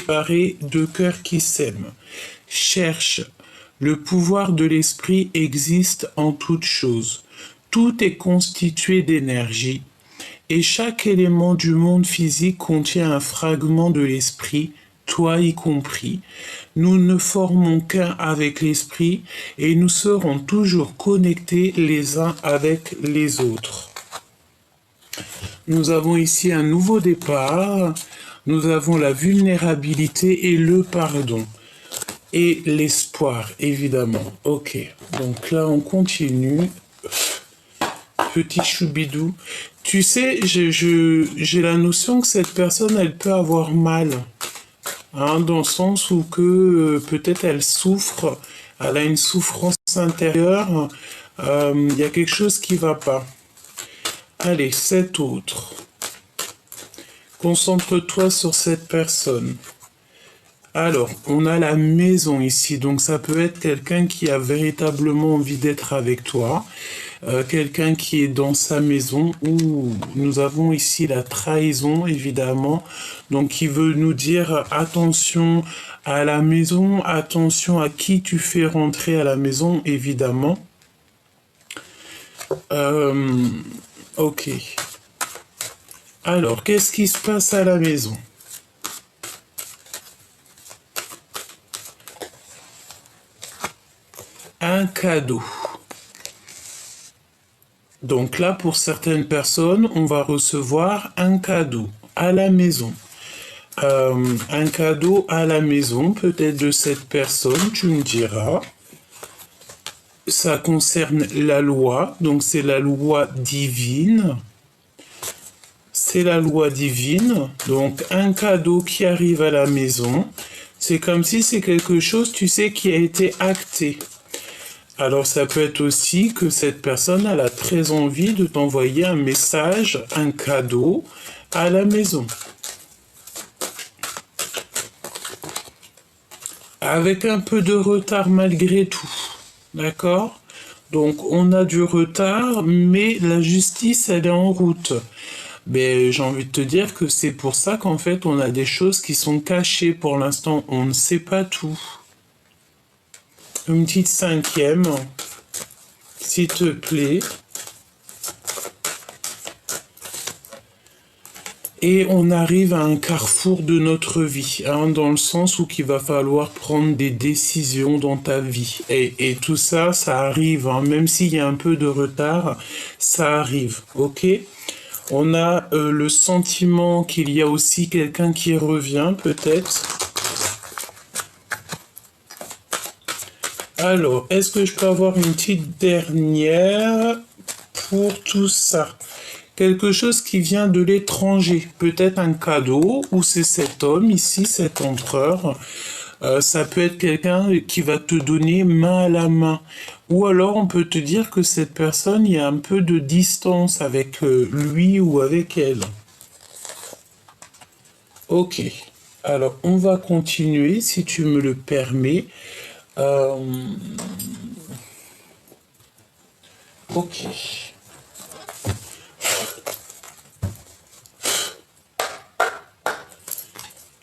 séparés, deux cœurs qui s'aiment. Cherche. Le pouvoir de l'esprit existe en toute chose. Tout est constitué d'énergie et chaque élément du monde physique contient un fragment de l'esprit, toi y compris. Nous ne formons qu'un avec l'esprit et nous serons toujours connectés les uns avec les autres. Nous avons ici un nouveau départ. Nous avons la vulnérabilité et le pardon. Et l'espoir, évidemment. Ok, donc là, on continue. Petit choubidou. Tu sais, j'ai la notion que cette personne, elle peut avoir mal. Hein, dans le sens où que peut-être elle souffre, elle a une souffrance intérieure. Il y a quelque chose qui va pas. Allez, cet autre. Concentre-toi sur cette personne. Alors, on a la maison ici, donc ça peut être quelqu'un qui a véritablement envie d'être avec toi, quelqu'un qui est dans sa maison, ou nous avons ici la trahison, évidemment, donc qui veut nous dire attention à la maison, attention à qui tu fais rentrer à la maison, évidemment. Ok. Alors, qu'est-ce qui se passe à la maison ? Un cadeau. Donc là, pour certaines personnes, on va recevoir un cadeau à la maison. Un cadeau à la maison, peut-être de cette personne, tu me diras. Ça concerne la loi, donc c'est la loi divine. C'est la loi divine, donc un cadeau qui arrive à la maison. C'est comme si c'est quelque chose, tu sais, qui a été acté. Alors ça peut être aussi que cette personne elle a très envie de t'envoyer un message, un cadeau à la maison. Avec un peu de retard malgré tout. D'accord ? Donc on a du retard, mais la justice elle est en route. Mais j'ai envie de te dire que c'est pour ça qu'en fait on a des choses qui sont cachées pour l'instant. On ne sait pas tout. Une petite cinquième, s'il te plaît. Et on arrive à un carrefour de notre vie, hein, dans le sens où il va falloir prendre des décisions dans ta vie. Et tout ça, ça arrive, hein, même s'il y a un peu de retard, ça arrive, ok ? On a le sentiment qu'il y a aussi quelqu'un qui revient, peut-être. Alors, est-ce que je peux avoir une petite dernière pour tout ça ? Quelque chose qui vient de l'étranger, peut-être un cadeau, ou c'est cet homme ici, cet empereur. Ça peut être quelqu'un qui va te donner main à la main. Ou alors on peut te dire que cette personne, il y a un peu de distance avec lui ou avec elle. Ok, alors on va continuer si tu me le permets. Ok.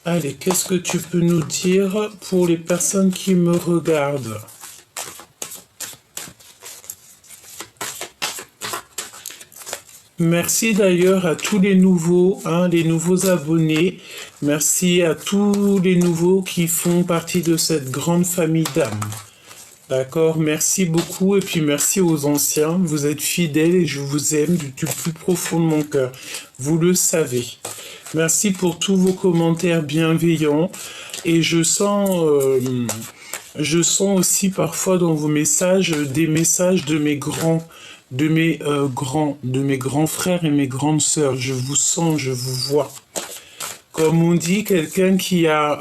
Allez, qu'est-ce que tu peux nous dire pour les personnes qui me regardent ? Merci d'ailleurs à tous les nouveaux, hein, les nouveaux abonnés. Merci à tous les nouveaux qui font partie de cette grande famille d'âmes. D'accord, merci beaucoup et puis merci aux anciens. Vous êtes fidèles et je vous aime du plus profond de mon cœur. Vous le savez. Merci pour tous vos commentaires bienveillants et je sens aussi parfois dans vos messages des messages de mes grands frères et mes grandes sœurs. Je vous sens, je vous vois. Comme on dit, quelqu'un qui a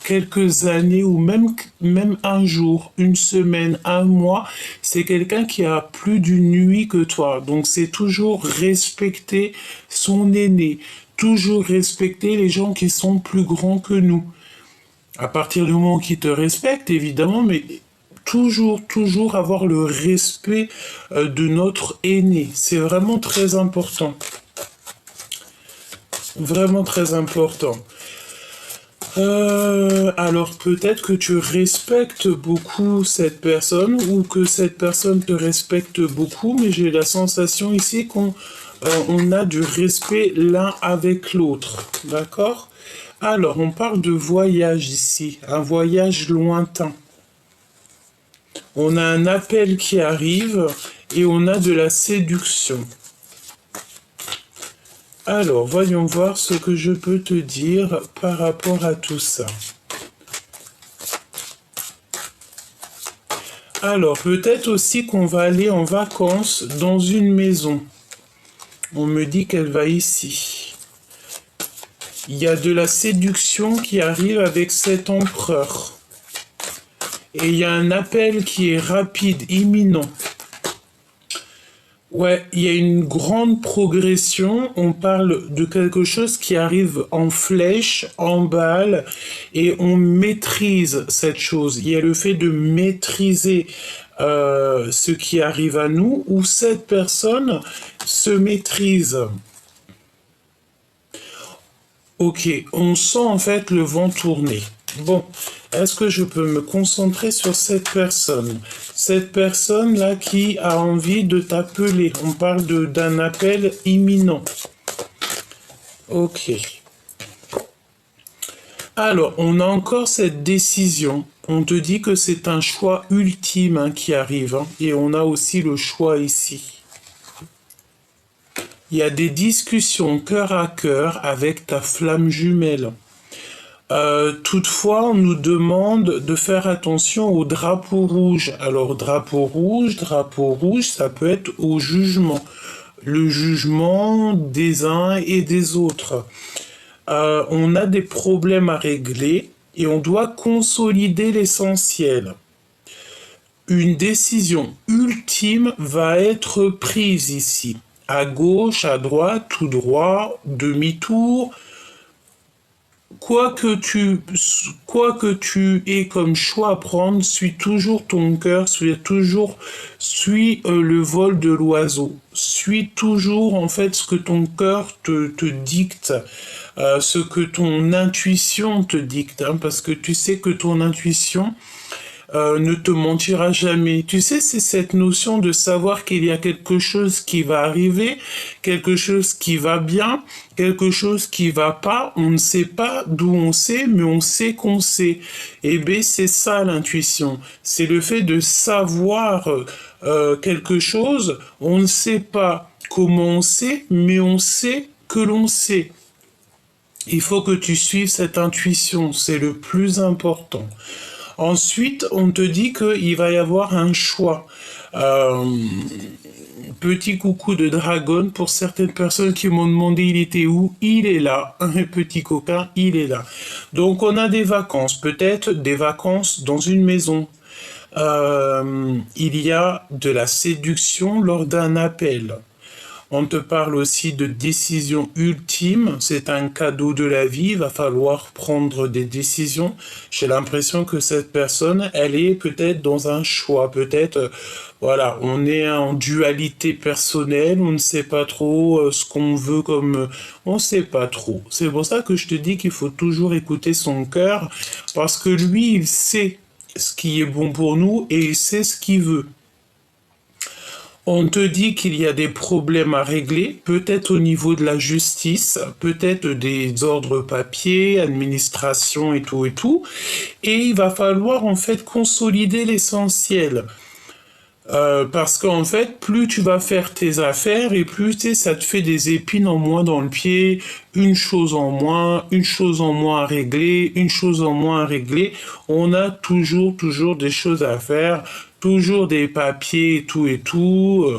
quelques années ou même un jour, une semaine, un mois, c'est quelqu'un qui a plus d'une nuit que toi. Donc c'est toujours respecter son aîné, toujours respecter les gens qui sont plus grands que nous. À partir du moment qu'ils te respectent, évidemment, mais toujours avoir le respect de notre aîné. C'est vraiment très important. Vraiment très important. Alors peut-être que tu respectes beaucoup cette personne ou que cette personne te respecte beaucoup, mais j'ai la sensation ici qu'on on a du respect l'un avec l'autre, d'accord? Alors on parle de voyage ici, un voyage lointain. On a un appel qui arrive et on a de la séduction. Alors, voyons voir ce que je peux te dire par rapport à tout ça. Alors, peut-être aussi qu'on va aller en vacances dans une maison. On me dit qu'elle va ici. Il y a de la séduction qui arrive avec cet empereur. Et il y a un appel qui est rapide, imminent. Ouais, il y a une grande progression. On parle de quelque chose qui arrive en flèche, en balle, et on maîtrise cette chose. Il y a le fait de maîtriser ce qui arrive à nous, où cette personne se maîtrise. Ok, on sent en fait le vent tourner. Bon, est-ce que je peux me concentrer sur cette personne? Cette personne-là qui a envie de t'appeler. On parle d'un appel imminent. Ok. Alors, on a encore cette décision. On te dit que c'est un choix ultime hein, qui arrive. Hein, et on a aussi le choix ici. Il y a des discussions cœur à cœur avec ta flamme jumelle. Toutefois, on nous demande de faire attention au drapeau rouge. Alors, drapeau rouge, ça peut être au jugement. Le jugement des uns et des autres. On a des problèmes à régler et on doit consolider l'essentiel. Une décision ultime va être prise ici. À gauche, à droite, tout droit, demi-tour. Quoi que tu aies comme choix à prendre, suis toujours ton cœur, suis le vol de l'oiseau. Suis toujours en fait ce que ton cœur te dicte, ce que ton intuition te dicte, hein, parce que tu sais que ton intuition ne te mentira jamais. Tu sais, c'est cette notion de savoir qu'il y a quelque chose qui va arriver, quelque chose qui va bien, quelque chose qui va pas. On ne sait pas d'où on sait, mais on sait qu'on sait. Et bien, c'est ça l'intuition. C'est le fait de savoir quelque chose. On ne sait pas comment on sait, mais on sait que l'on sait. Il faut que tu suives cette intuition, c'est le plus important. Ensuite, on te dit qu'il va y avoir un choix. Euh, Petit coucou de dragon pour certaines personnes qui m'ont demandé il était où. Il est là, un petit coquin, il est là. Donc on a des vacances, peut-être des vacances dans une maison. Il y a de la séduction lors d'un appel. On te parle aussi de décision ultime. C'est un cadeau de la vie. Il va falloir prendre des décisions. J'ai l'impression que cette personne, elle est peut-être dans un choix. Peut-être, voilà, on est en dualité personnelle. On ne sait pas trop ce qu'on veut comme... on ne sait pas trop. C'est pour ça que je te dis qu'il faut toujours écouter son cœur. Parce que lui, il sait ce qui est bon pour nous et il sait ce qu'il veut. On te dit qu'il y a des problèmes à régler, peut-être au niveau de la justice, peut-être des ordres papiers, administration et tout, et il va falloir en fait consolider l'essentiel. Parce qu'en fait, plus tu vas faire tes affaires et plus tu sais, ça te fait des épines en moins dans le pied, une chose en moins à régler, une chose en moins à régler. On a toujours des choses à faire, toujours des papiers et tout.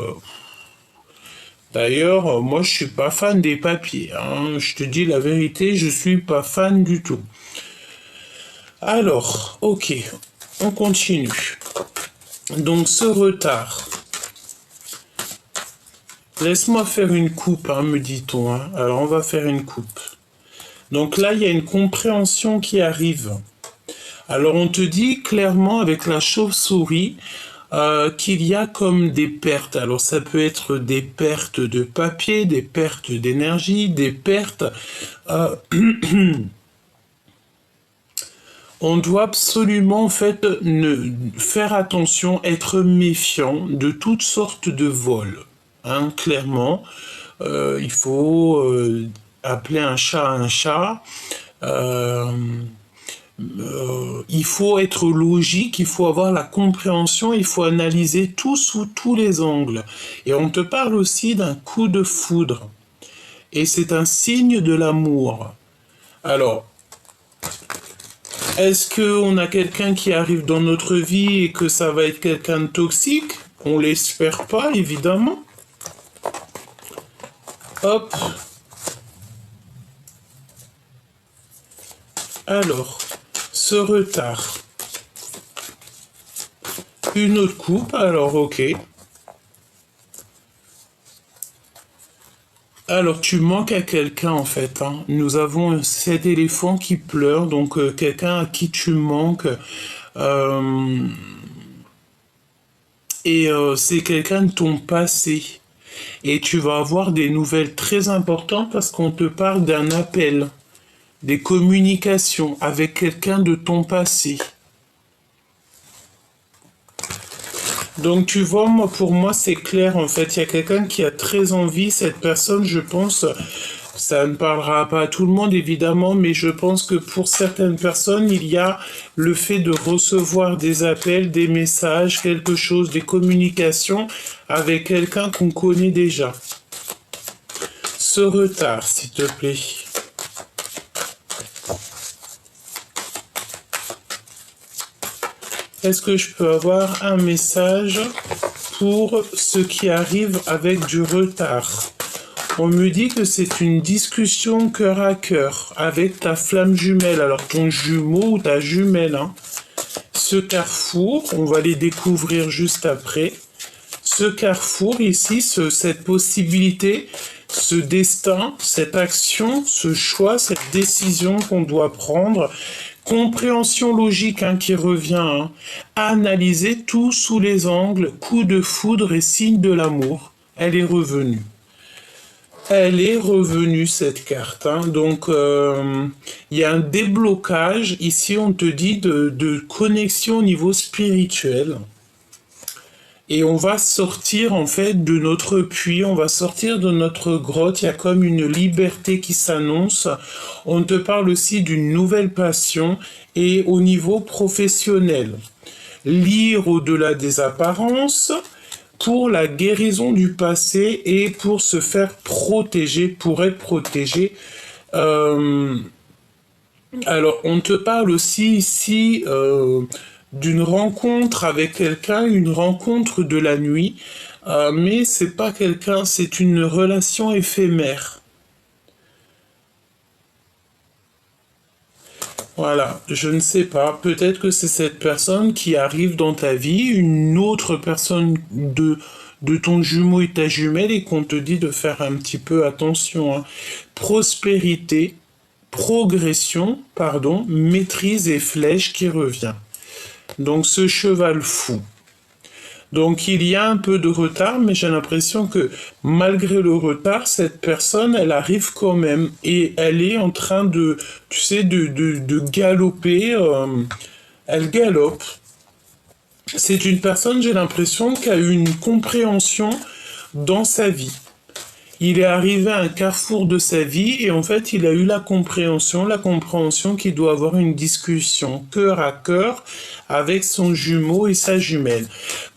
D'ailleurs, moi, je suis pas fan des papiers. Hein. Je te dis la vérité, je suis pas fan du tout. Alors, ok, on continue. Donc, ce retard. Laisse-moi faire une coupe, hein, me dit-on. Hein. Alors, on va faire une coupe. Donc là, il y a une compréhension qui arrive. Alors, on te dit clairement avec la chauve-souris qu'il y a comme des pertes. Alors, ça peut être des pertes de papier, des pertes d'énergie, des pertes... On doit absolument en fait faire attention, être méfiant de toutes sortes de vols. Hein, clairement, il faut appeler un chat un chat. Euh, il faut être logique, il faut avoir la compréhension, il faut analyser tout sous tous les angles. Et on te parle aussi d'un coup de foudre. Et c'est un signe de l'amour. Alors, est-ce qu'on a quelqu'un qui arrive dans notre vie et que ça va être quelqu'un de toxique? On l'espère pas, évidemment. Hop. Alors, ce retard. Une autre coupe, alors ok. Alors, tu manques à quelqu'un en fait. Hein. Nous avons cet éléphant qui pleure, donc quelqu'un à qui tu manques. Euh, c'est quelqu'un de ton passé. Et tu vas avoir des nouvelles très importantes parce qu'on te parle d'un appel, des communications avec quelqu'un de ton passé. Donc tu vois, moi pour moi c'est clair en fait, il y a quelqu'un qui a très envie, cette personne je pense, ça ne parlera pas à tout le monde évidemment, mais je pense que pour certaines personnes il y a le fait de recevoir des appels, des messages, quelque chose, des communications avec quelqu'un qu'on connaît déjà. Ce retard s'il te plaît. Est-ce que je peux avoir un message pour ceux qui arrivent avec du retard? On me dit que c'est une discussion cœur à cœur avec ta flamme jumelle, alors ton jumeau ou ta jumelle. Hein. Ce carrefour, on va les découvrir juste après. Ce carrefour ici, cette possibilité, ce destin, cette action, ce choix, cette décision qu'on doit prendre, compréhension logique hein, qui revient, hein. Analyser tout sous les angles, coup de foudre et signe de l'amour. Elle est revenue. Elle est revenue cette carte. Hein. Donc il y a un déblocage. Ici on te dit de connexion au niveau spirituel. Et on va sortir en fait de notre puits, on va sortir de notre grotte, il y a comme une liberté qui s'annonce. On te parle aussi d'une nouvelle passion et au niveau professionnel. Lire au-delà des apparences pour la guérison du passé et pour se faire protéger, pour être protégé. Alors on te parle aussi ici d'une rencontre avec quelqu'un, une rencontre de la nuit, mais c'est pas quelqu'un, c'est une relation éphémère. Voilà, je ne sais pas, peut-être que c'est cette personne qui arrive dans ta vie, une autre personne de ton jumeau et ta jumelle et qu'on te dit de faire un petit peu attention. Hein. Prospérité, progression, pardon, maîtrise et flèche qui revient. Donc ce cheval fou. Donc il y a un peu de retard, mais j'ai l'impression que malgré le retard, cette personne, elle arrive quand même et elle est en train de, tu sais, de galoper. Elle galope. C'est une personne, j'ai l'impression, qui a eu une compréhension dans sa vie. Il est arrivé à un carrefour de sa vie et en fait il a eu la compréhension qu'il doit avoir une discussion cœur à cœur avec son jumeau et sa jumelle.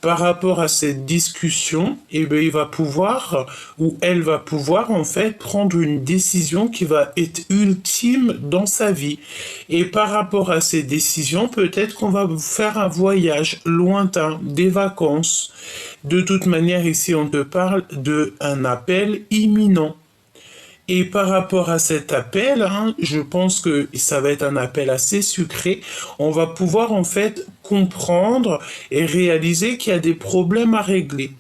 Par rapport à cette discussion, eh bien, il va pouvoir ou elle va pouvoir en fait prendre une décision qui va être ultime dans sa vie. Et par rapport à ces décisions, peut-être qu'on va faire un voyage lointain, des vacances. De toute manière, ici, on te parle d'un appel imminent. Et par rapport à cet appel, hein, je pense que ça va être un appel assez sucré. On va pouvoir en fait comprendre et réaliser qu'il y a des problèmes à régler.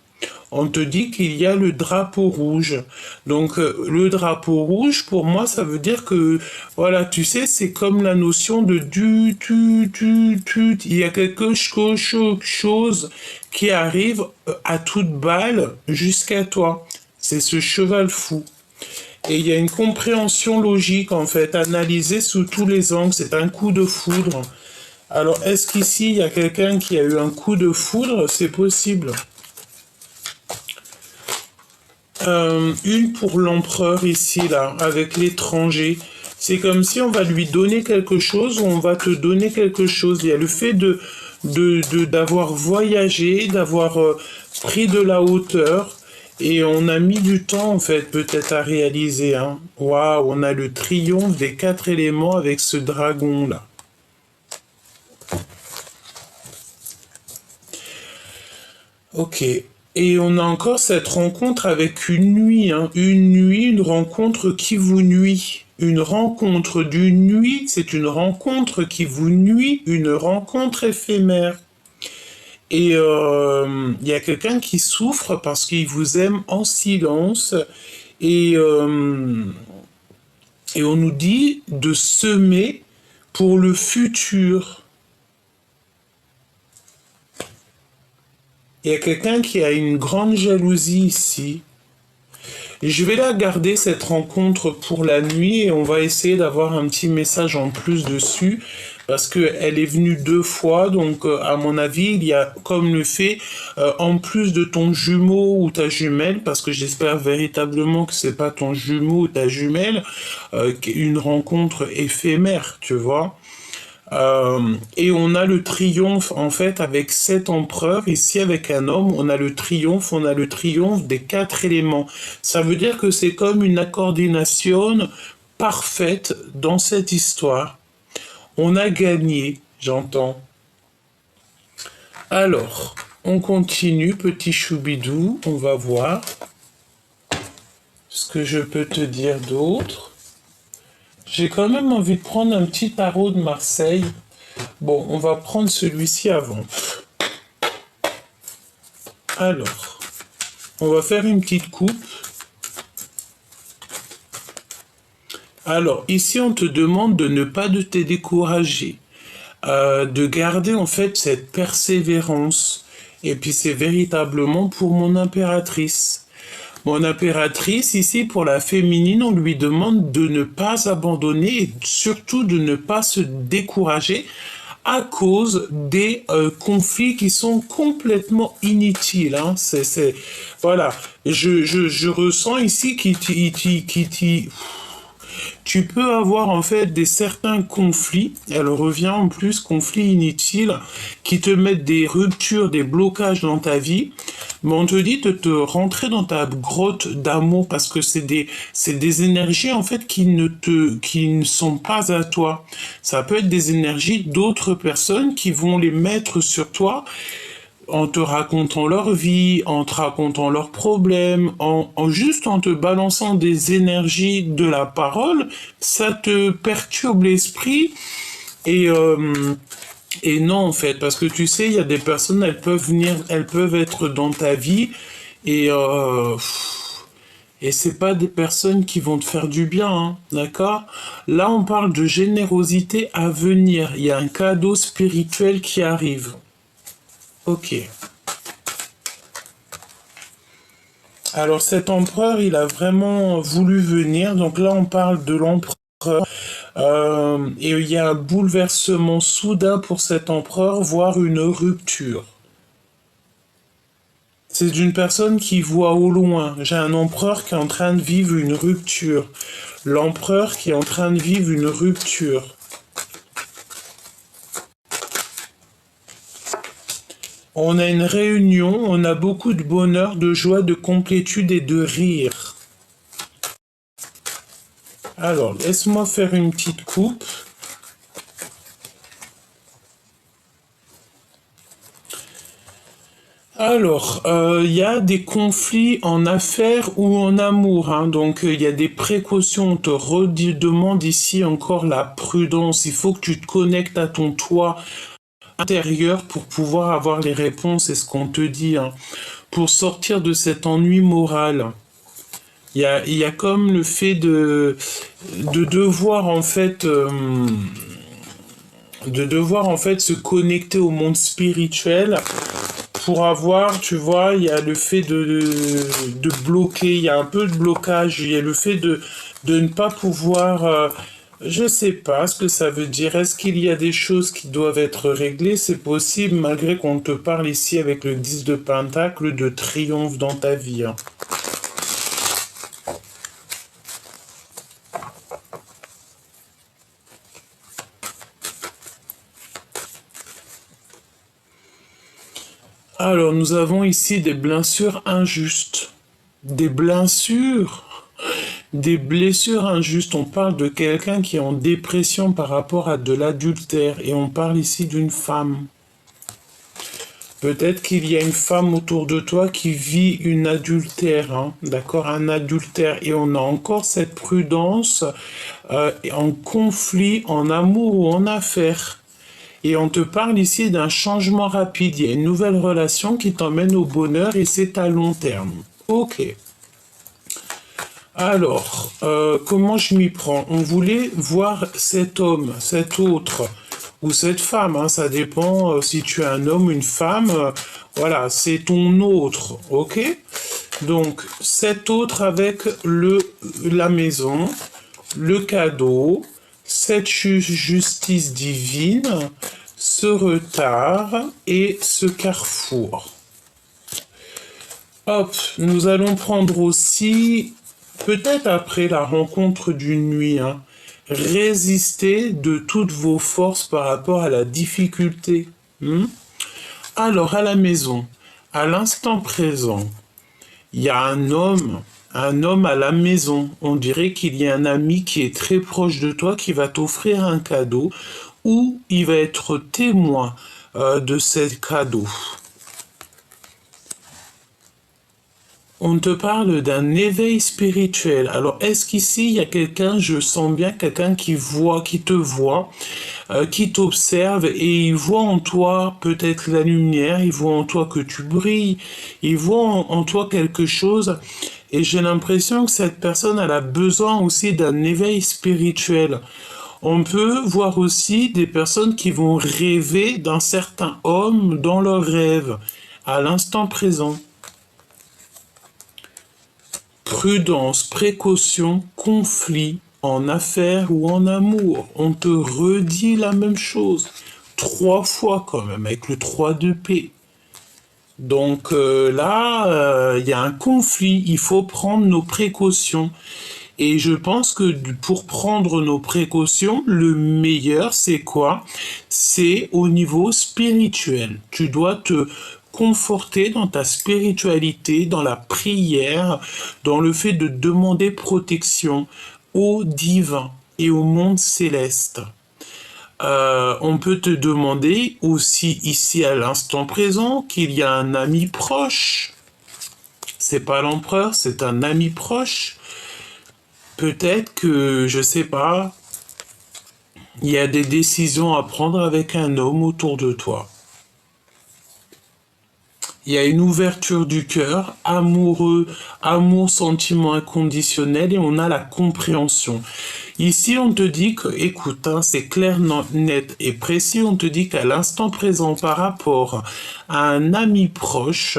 On te dit qu'il y a le drapeau rouge. Donc le drapeau rouge, pour moi, ça veut dire que, voilà, tu sais, c'est comme la notion de tu. Il y a quelque chose qui arrive à toute balle jusqu'à toi. C'est ce cheval fou. Et il y a une compréhension logique, en fait, analysée sous tous les angles. C'est un coup de foudre. Alors, est-ce qu'ici, il y a quelqu'un qui a eu un coup de foudre? C'est possible. Une pour l'empereur ici, là, avec l'étranger. C'est comme si on va lui donner quelque chose ou on va te donner quelque chose. Il y a le fait d'avoir voyagé, d'avoir pris de la hauteur. Et on a mis du temps, en fait, peut-être à réaliser. Hein. Waouh, on a le triomphe des 4 éléments avec ce dragon-là. Ok. Et on a encore cette rencontre avec une nuit, hein. Une nuit, une rencontre qui vous nuit. Une rencontre d'une nuit, c'est une rencontre qui vous nuit, une rencontre éphémère. Et il y a quelqu'un qui souffre parce qu'il vous aime en silence. Et, euh, et on nous dit de semer pour le futur. Il y a quelqu'un qui a une grande jalousie ici. Et je vais la garder, cette rencontre, pour la nuit, et on va essayer d'avoir un petit message en plus dessus, parce qu'elle est venue 2 fois, donc à mon avis, il y a comme le fait, en plus de ton jumeau ou ta jumelle, parce que j'espère véritablement que c'est pas ton jumeau ou ta jumelle, une rencontre éphémère, tu vois. Et on a le triomphe, en fait, avec 7 empereurs. Ici, avec un homme, on a le triomphe des 4 éléments. Ça veut dire que c'est comme une coordination parfaite dans cette histoire. On a gagné, j'entends. Alors, on continue, petit choubidou, on va voir ce que je peux te dire d'autre. J'ai quand même envie de prendre un petit tarot de Marseille. Bon, on va prendre celui-ci avant. Alors, on va faire une petite coupe. Alors, ici, on te demande de ne pas te décourager, de garder en fait cette persévérance. Et puis, c'est véritablement pour mon impératrice. Mon impératrice, ici, pour la féminine, on lui demande de ne pas abandonner et surtout de ne pas se décourager à cause des conflits qui sont complètement inutiles. Hein. Voilà. Je ressens ici tu peux avoir en fait des certains conflits, elle revient en plus, conflits inutiles, qui te mettent des ruptures, des blocages dans ta vie, mais on te dit de te rentrer dans ta grotte d'amour parce que c'est des énergies en fait qui ne sont pas à toi. Ça peut être des énergies d'autres personnes qui vont les mettre sur toi en te racontant leur vie, en te racontant leurs problèmes, juste en te balançant des énergies de la parole, ça te perturbe l'esprit et et non en fait, parce que tu sais, il y a des personnes, elles peuvent être dans ta vie et et c'est pas des personnes qui vont te faire du bien, hein, d'accord? Là, on parle de générosité à venir. Il y a un cadeau spirituel qui arrive. Ok. Alors cet empereur, il a vraiment voulu venir. Donc là, on parle de l'empereur. Et il y a un bouleversement soudain pour cet empereur, voire une rupture. C'est une personne qui voit au loin. J'ai un empereur qui est en train de vivre une rupture. L'empereur qui est en train de vivre une rupture. On a une réunion, on a beaucoup de bonheur, de joie, de complétude et de rire. Alors, laisse-moi faire une petite coupe. Alors, il y a des conflits en affaires ou en amour, hein, donc il y a des précautions. On te redemande ici encore la prudence. Il faut que tu te connectes à ton toit intérieur pour pouvoir avoir les réponses, c'est ce qu'on te dit, hein, pour sortir de cet ennui moral. Il y a comme le fait de devoir en fait se connecter au monde spirituel pour avoir, tu vois, il y a le fait de bloquer, il y a un peu de blocage, il y a le fait de ne pas pouvoir, je sais pas ce que ça veut dire. Est-ce qu'il y a des choses qui doivent être réglées? C'est possible, malgré qu'on te parle ici avec le 10 de Pentacle de triomphe dans ta vie, hein. Alors, nous avons ici des blessures injustes. Des blessures, des blessures injustes. On parle de quelqu'un qui est en dépression par rapport à de l'adultère. Et on parle ici d'une femme. Peut-être qu'il y a une femme autour de toi qui vit une adultère, hein, d'accord, un adultère. Et on a encore cette prudence en conflit, en amour ou en affaires. Et on te parle ici d'un changement rapide. Il y a une nouvelle relation qui t'emmène au bonheur et c'est à long terme. Ok. Alors, comment je m'y prends? On voulait voir cet homme, cet autre, ou cette femme, hein, ça dépend si tu es un homme, une femme. Voilà, c'est ton autre, ok? Donc, cet autre avec la maison, le cadeau, cette justice divine, ce retard et ce carrefour. Hop, nous allons prendre aussi, peut-être après la rencontre d'une nuit, hein, résister de toutes vos forces par rapport à la difficulté. Alors, à la maison, à l'instant présent, il y a un homme à la maison. On dirait qu'il y a un ami qui est très proche de toi qui va t'offrir un cadeau ou il va être témoin de ce cadeau. On te parle d'un éveil spirituel. Alors, est-ce qu'ici, il y a quelqu'un, je sens bien quelqu'un qui te voit, qui t'observe et il voit en toi peut-être la lumière, il voit en toi que tu brilles, il voit en toi quelque chose. Et j'ai l'impression que cette personne, elle a besoin aussi d'un éveil spirituel. On peut voir aussi des personnes qui vont rêver d'un certain homme dans leurs rêves, à l'instant présent. Prudence, précaution, conflit, en affaires ou en amour. On te redit la même chose. 3 fois quand même, avec le 3 de paix. Donc là, il y a un conflit. Il faut prendre nos précautions. Et je pense que pour prendre nos précautions, le meilleur, c'est quoi? C'est au niveau spirituel. Tu dois te conforter dans ta spiritualité, dans la prière, dans le fait de demander protection au divin et au monde céleste. On peut te demander aussi ici à l'instant présent qu'il y a un ami proche. C'est pas l'empereur, c'est un ami proche. Peut-être que, je sais pas, il y a des décisions à prendre avec un homme autour de toi. Il y a une ouverture du cœur, amoureux, amour, sentiment inconditionnel et on a la compréhension. Ici, on te dit que, écoute, hein, c'est clair, net et précis, on te dit qu'à l'instant présent, par rapport à un ami proche,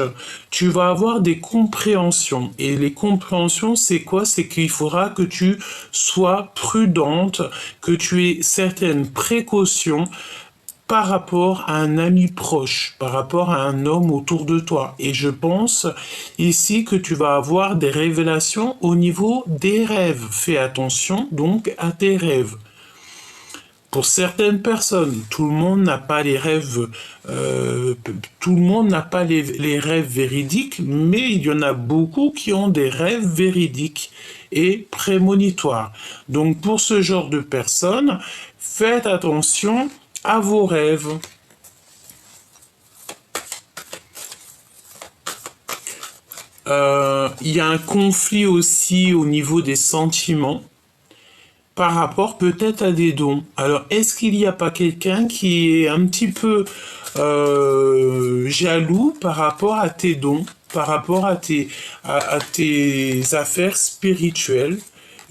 tu vas avoir des compréhensions. Et les compréhensions, c'est quoi? C'est qu'il faudra que tu sois prudente, que tu aies certaines précautions par rapport à un ami proche, par rapport à un homme autour de toi. Et je pense ici que tu vas avoir des révélations au niveau des rêves. Fais attention donc à tes rêves. Pour certaines personnes, tout le monde n'a pas les rêves, tout le monde n'a pas les rêves véridiques, mais il y en a beaucoup qui ont des rêves véridiques et prémonitoires. Donc pour ce genre de personnes, faites attention à vos rêves. Il y a un conflit aussi au niveau des sentiments par rapport peut-être à des dons. Alors, est-ce qu'il n'y a pas quelqu'un qui est un petit peu jaloux par rapport à tes dons, par rapport à tes affaires spirituelles?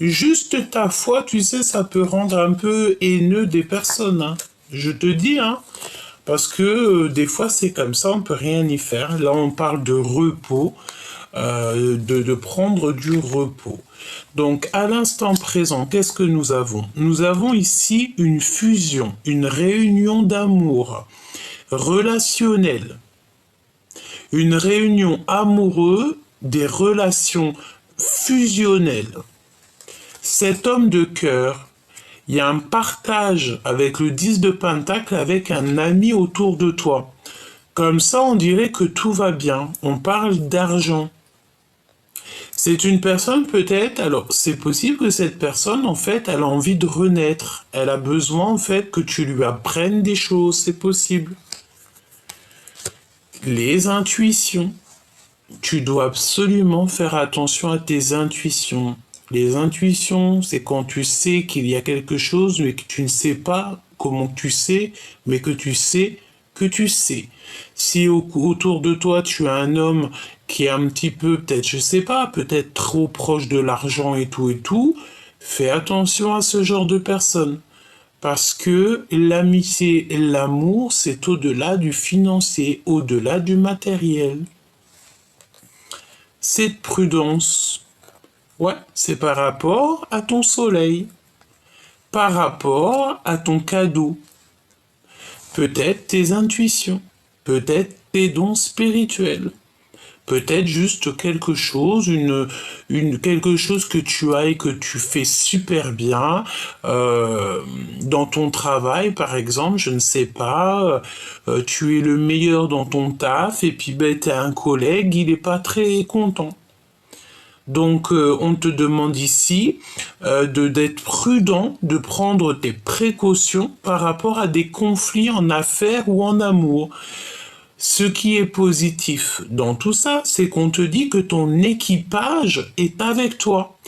Juste ta foi, tu sais, ça peut rendre un peu haineux des personnes, hein. Je te dis, hein, Parce que des fois, c'est comme ça, on peut rien y faire. Là, on parle de repos, de prendre du repos. Donc, à l'instant présent, qu'est-ce que nous avons? Nous avons ici une fusion, une réunion d'amour relationnelle, une réunion amoureuse, des relations fusionnelles. Cet homme de cœur, il y a un partage avec le 10 de Pentacle, avec un ami autour de toi. Comme ça, on dirait que tout va bien. On parle d'argent. C'est une personne peut-être, alors c'est possible que cette personne, en fait, elle a envie de renaître. Elle a besoin, en fait, que tu lui apprennes des choses, c'est possible. Les intuitions. Tu dois absolument faire attention à tes intuitions. Les intuitions, c'est quand tu sais qu'il y a quelque chose, mais que tu ne sais pas comment tu sais, mais que tu sais que tu sais. Si autour de toi, tu as un homme qui est un petit peu, peut-être, je sais pas, peut-être trop proche de l'argent et tout, fais attention à ce genre de personnes. Parce que l'amitié et l'amour, c'est au-delà du financier, au-delà du matériel. Cette prudence, ouais, c'est par rapport à ton soleil, par rapport à ton cadeau, peut-être tes intuitions, peut-être tes dons spirituels, peut-être juste quelque chose, quelque chose que tu as et que tu fais super bien dans ton travail, par exemple, je ne sais pas, tu es le meilleur dans ton taf et puis ben, tu as un collègue, il n'est pas très content. Donc, on te demande ici d'être prudent, de prendre tes précautions par rapport à des conflits en affaires ou en amour. Ce qui est positif dans tout ça, c'est qu'on te dit que ton équipage est avec toi.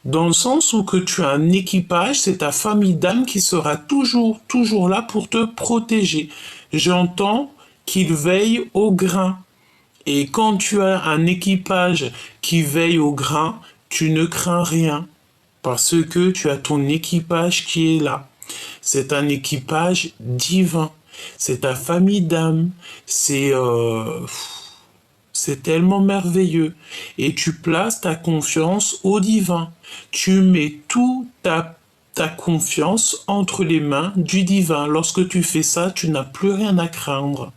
Dans le sens où que tu as un équipage, c'est ta famille d'âme qui sera toujours là pour te protéger. J'entends qu'il veille au grain. Et quand tu as un équipage qui veille au grain, tu ne crains rien parce que tu as ton équipage qui est là. C'est un équipage divin. C'est ta famille d'âme. C'est tellement merveilleux. Et tu places ta confiance au divin. Tu mets toute ta confiance entre les mains du divin. Lorsque tu fais ça, tu n'as plus rien à craindre.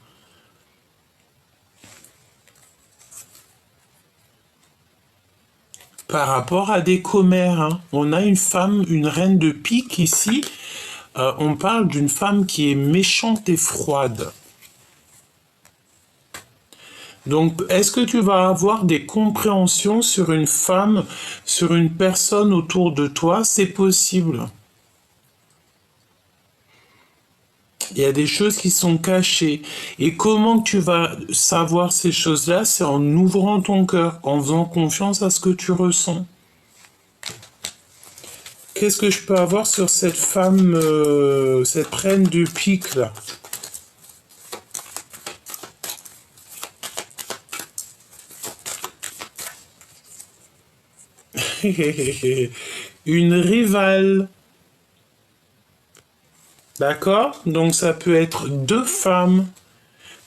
Par rapport à des commères, hein. On a une femme, une reine de pique ici. On parle d'une femme qui est méchante et froide. Donc, est-ce que tu vas avoir des compréhensions sur une femme, sur une personne autour de toi? C'est possible. Il y a des choses qui sont cachées. Et comment tu vas savoir ces choses-là? C'est en ouvrant ton cœur, en faisant confiance à ce que tu ressens. Qu'est-ce que je peux avoir sur cette femme, cette reine de pique là? Une rivale. D'accord? Donc ça peut être deux femmes.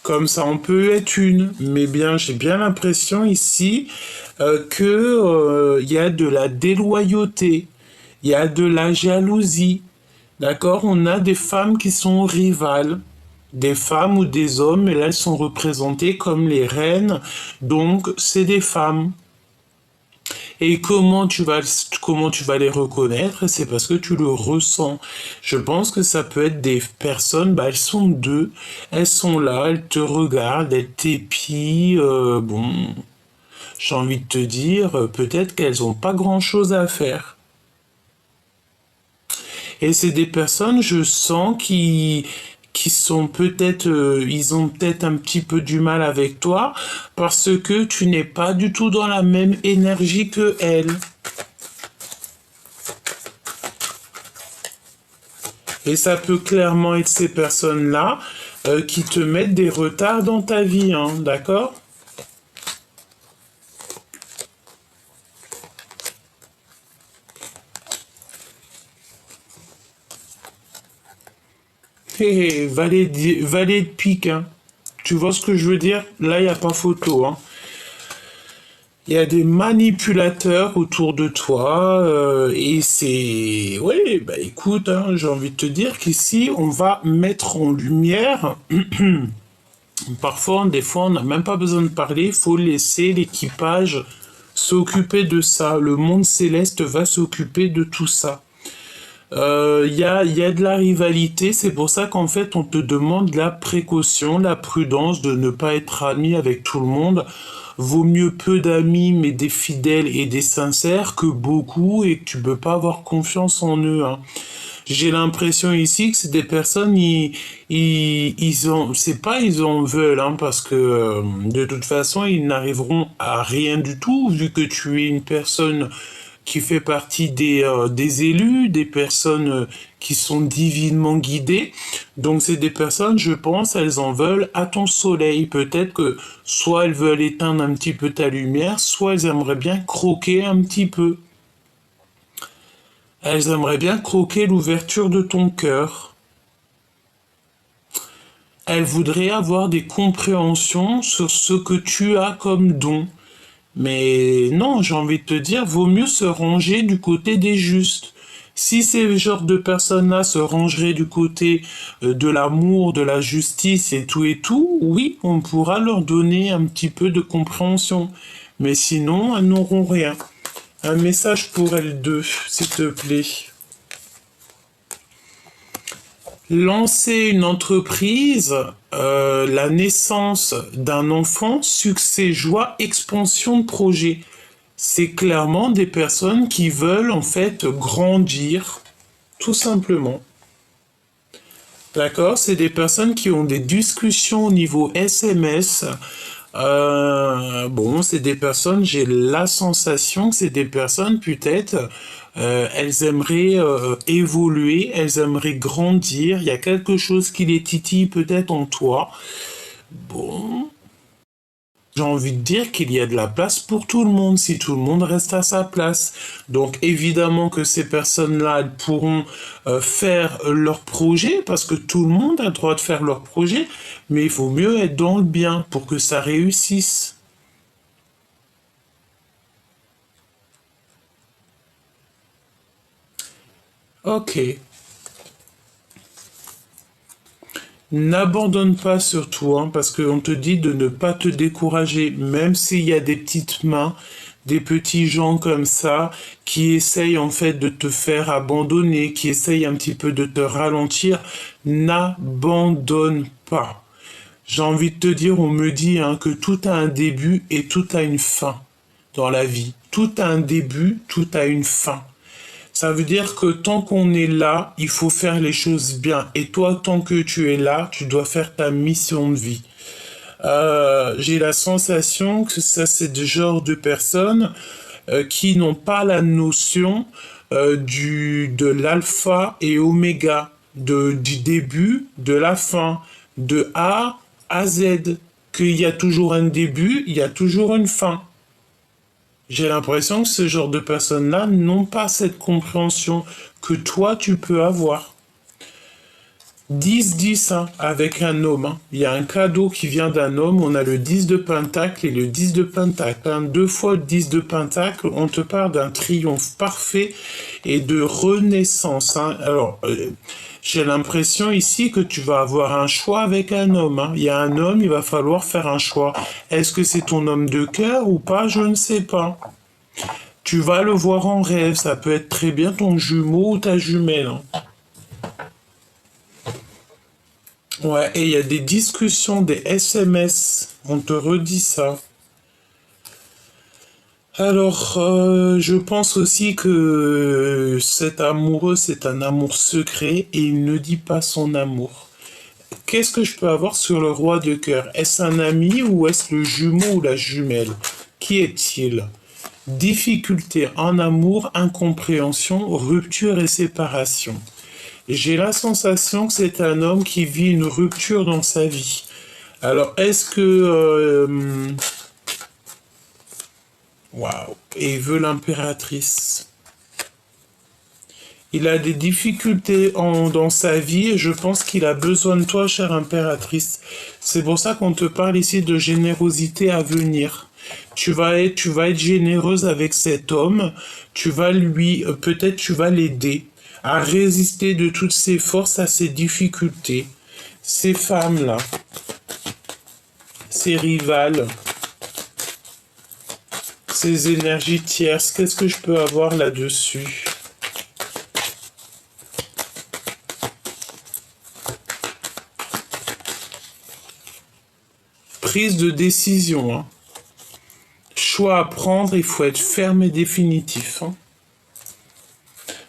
Comme ça, on peut être une. Mais bien, j'ai bien l'impression ici que y a de la déloyauté. Il y a de la jalousie. D'accord? On a des femmes qui sont rivales. Des femmes ou des hommes, et là, elles sont représentées comme les reines. Donc, c'est des femmes. Et comment tu vas les reconnaître? C'est parce que tu le ressens. Je pense que ça peut être des personnes, bah, elles sont deux, elles sont là, elles te regardent, elles t'épient, bon, j'ai envie de te dire, peut-être qu'elles ont pas grand-chose à faire. Et c'est des personnes, je sens, qui sont peut-être, ils ont peut-être un petit peu du mal avec toi parce que tu n'es pas du tout dans la même énergie que elles. Et ça peut clairement être ces personnes-là qui te mettent des retards dans ta vie, hein, d'accord? Hé, hé, valet de pique, hein. Tu vois ce que je veux dire? Là, il n'y a pas photo, hein. Il y a des manipulateurs autour de toi et c'est... Oui, bah écoute, hein, j'ai envie de te dire qu'ici, on va mettre en lumière... Parfois, des fois, on n'a même pas besoin de parler, il faut laisser l'équipage s'occuper de ça. Le monde céleste va s'occuper de tout ça. Il y a de la rivalité, c'est pour ça qu'en fait on te demande la précaution, la prudence de ne pas être ami avec tout le monde. Vaut mieux peu d'amis mais des fidèles et des sincères que beaucoup et que tu peux pas avoir confiance en eux, hein. J'ai l'impression ici que c'est des personnes, ils ont, c'est pas ils en veulent, hein, parce que de toute façon ils n'arriveront à rien du tout vu que tu es une personne qui fait partie des élus, des personnes qui sont divinement guidées. Donc c'est des personnes, je pense, elles en veulent à ton soleil. Peut-être que soit elles veulent éteindre un petit peu ta lumière, soit elles aimeraient bien croquer un petit peu. Elles aimeraient bien croquer l'ouverture de ton cœur. Elles voudraient avoir des compréhensions sur ce que tu as comme don. Mais non, j'ai envie de te dire, vaut mieux se ranger du côté des justes. Si ces genres de personnes-là se rangeraient du côté de l'amour, de la justice et tout, oui, on pourra leur donner un petit peu de compréhension. Mais sinon, elles n'auront rien. Un message pour elles deux, s'il te plaît. Lancer une entreprise, la naissance d'un enfant, succès, joie, expansion de projet. C'est clairement des personnes qui veulent en fait grandir, tout simplement. D'accord? C'est des personnes qui ont des discussions au niveau SMS. Bon, c'est des personnes, j'ai la sensation que c'est des personnes peut-être, elles aimeraient évoluer, elles aimeraient grandir. Il y a quelque chose qui les titille peut-être en toi. Bon, j'ai envie de dire qu'il y a de la place pour tout le monde si tout le monde reste à sa place. Donc évidemment que ces personnes-là, elles pourront faire leur projet parce que tout le monde a le droit de faire leur projet, mais il faut mieux être dans le bien pour que ça réussisse. Ok. N'abandonne pas surtout, hein, parce qu'on te dit de ne pas te décourager, même s'il y a des petites mains, des petits gens comme ça, qui essayent en fait de te faire abandonner, qui essayent un petit peu de te ralentir. N'abandonne pas. J'ai envie de te dire, on me dit hein, que tout a un début et tout a une fin dans la vie. Tout a un début, tout a une fin. Ça veut dire que tant qu'on est là, il faut faire les choses bien. Et toi, tant que tu es là, tu dois faire ta mission de vie. J'ai la sensation que ça, c'est le genre de personnes qui n'ont pas la notion de l'alpha et oméga, du début, de la fin, de A à Z. Qu'il y a toujours un début, il y a toujours une fin. J'ai l'impression que ce genre de personnes-là n'ont pas cette compréhension que toi tu peux avoir. 10-10 hein, avec un homme, hein. Il y a un cadeau qui vient d'un homme, on a le 10 de pentacle et le 10 de pentacle, hein. Deux fois le 10 de pentacle, on te parle d'un triomphe parfait et de renaissance, hein. Alors, j'ai l'impression ici que tu vas avoir un choix avec un homme, hein. Il y a un homme, il va falloir faire un choix. Est-ce que c'est ton homme de cœur ou pas? Je ne sais pas. Tu vas le voir en rêve, ça peut être très bien ton jumeau ou ta jumelle, hein. Ouais, et il y a des discussions, des SMS. On te redit ça. Alors, je pense aussi que cet amoureux, c'est un amour secret et il ne dit pas son amour. Qu'est-ce que je peux avoir sur le roi de cœur? Est-ce un ami ou est-ce le jumeau ou la jumelle? Qui est-il? Difficulté en amour, incompréhension, rupture et séparation. J'ai la sensation que c'est un homme qui vit une rupture dans sa vie. Alors, est-ce que... Waouh. Et il veut l'impératrice. Il a des difficultés dans sa vie et je pense qu'il a besoin de toi, chère impératrice. C'est pour ça qu'on te parle ici de générosité à venir. Tu vas être généreuse avec cet homme. Tu vas peut-être tu vas l'aider à résister de toutes ses forces à ses difficultés. Ces femmes-là, ces rivales, ces énergies tierces, qu'est-ce que je peux avoir là-dessus? Prise de décision, hein. Choix à prendre, il faut être ferme et définitif, hein.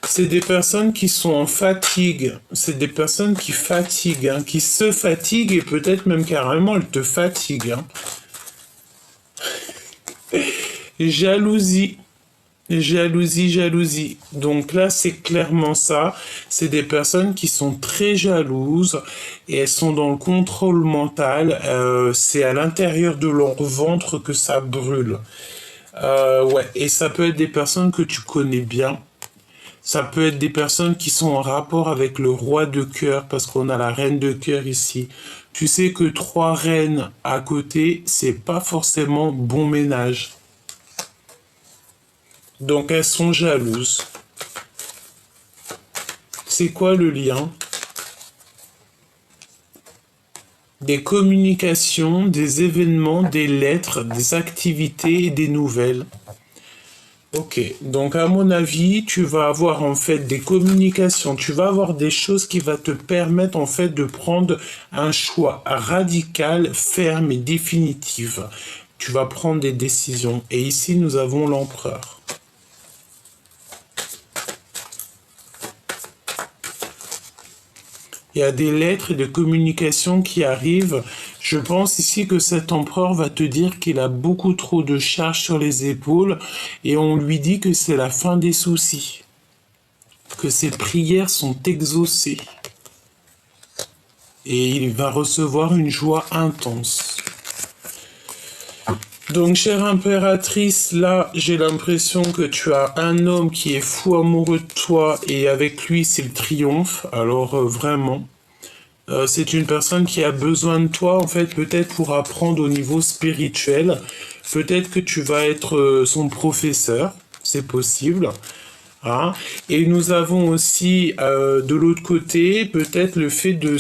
C'est des personnes qui sont en fatigue, c'est des personnes qui fatiguent, hein, qui se fatiguent et peut-être même carrément elles te fatiguent, hein. Jalousie. Jalousie, jalousie. Donc là, c'est clairement ça. C'est des personnes qui sont très jalouses et elles sont dans le contrôle mental. C'est à l'intérieur de leur ventre que ça brûle. Ouais, et ça peut être des personnes que tu connais bien. Ça peut être des personnes qui sont en rapport avec le roi de cœur, parce qu'on a la reine de cœur ici. Tu sais que trois reines à côté, c'est pas forcément bon ménage. Donc elles sont jalouses. C'est quoi le lien? Des communications, des événements, des lettres, des activités et des nouvelles. Ok, donc à mon avis, tu vas avoir en fait des communications, tu vas avoir des choses qui vont te permettre en fait de prendre un choix radical, ferme et définitif. Tu vas prendre des décisions. Et ici, nous avons l'empereur. Il y a des lettres et des communications qui arrivent. Je pense ici que cet empereur va te dire qu'il a beaucoup trop de charges sur les épaules et on lui dit que c'est la fin des soucis, que ses prières sont exaucées et il va recevoir une joie intense. Donc, chère impératrice, là, j'ai l'impression que tu as un homme qui est fou amoureux de toi et avec lui, c'est le triomphe. Alors, vraiment, c'est une personne qui a besoin de toi, en fait, peut-être pour apprendre au niveau spirituel. Peut-être que tu vas être son professeur, c'est possible. Hein. Et nous avons aussi, de l'autre côté, peut-être le fait de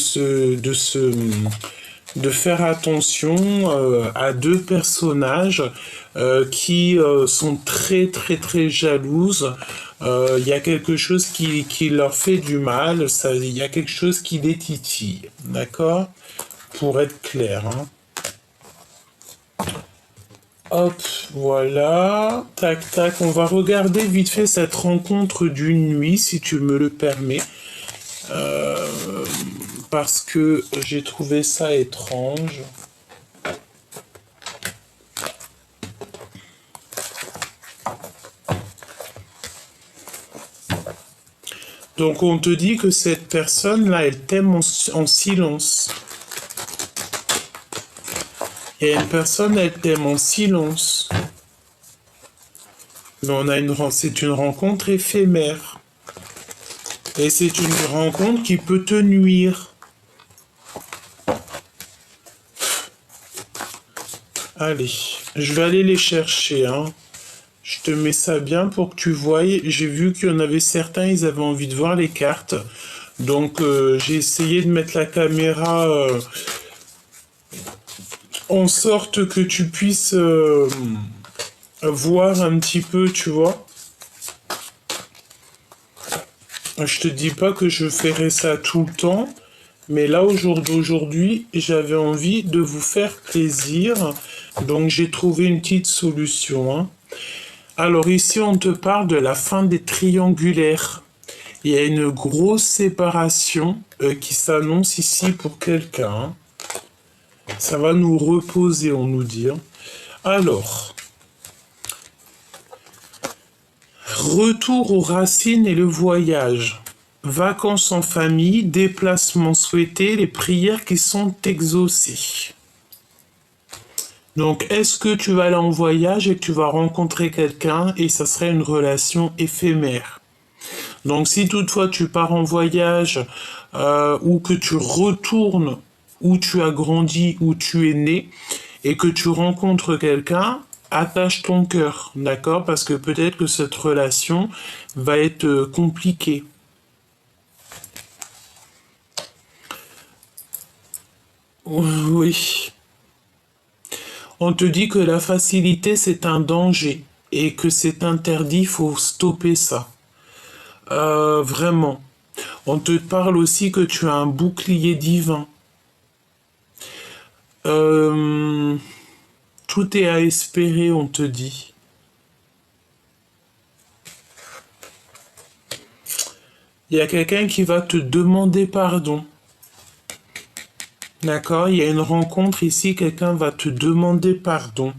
faire attention à deux personnages qui sont très très très jalouses. Il y a quelque chose qui leur fait du mal, il y a quelque chose qui les titille, d'accord? Pour être clair. Hein. Hop, voilà. Tac, tac. On va regarder vite fait cette rencontre d'une nuit, si tu me le permets. Parce que j'ai trouvé ça étrange. Donc on te dit que cette personne-là, elle t'aime en silence. Et une personne, elle t'aime en silence. Mais c'est une rencontre éphémère. Et c'est une rencontre qui peut te nuire. Allez, je vais aller les chercher, hein. Je te mets ça bien pour que tu voies. J'ai vu qu'il y en avait certains, ils avaient envie de voir les cartes. Donc j'ai essayé de mettre la caméra en sorte que tu puisses voir un petit peu, tu vois. Je te dis pas que je ferai ça tout le temps, mais là aujourd'hui, j'avais envie de vous faire plaisir. Donc j'ai trouvé une petite solution, hein. Alors ici, on te parle de la fin des triangulaires. Il y a une grosse séparation qui s'annonce ici pour quelqu'un. Hein. Ça va nous reposer, on nous dit. Hein. Alors, retour aux racines et le voyage. Vacances en famille, déplacements souhaités, les prières qui sont exaucées. Donc, est-ce que tu vas aller en voyage et que tu vas rencontrer quelqu'un et ça serait une relation éphémère? Donc si toutefois tu pars en voyage ou que tu retournes où tu as grandi, où tu es né, et que tu rencontres quelqu'un, attache ton cœur, d'accord? Parce que peut-être que cette relation va être compliquée. Oui. On te dit que la facilité, c'est un danger et que c'est interdit, faut stopper ça. Vraiment. On te parle aussi que tu as un bouclier divin. Euh, tout est à espérer, on te dit. Il y a quelqu'un qui va te demander pardon. D'accord? Il y a une rencontre ici, quelqu'un va te demander pardon.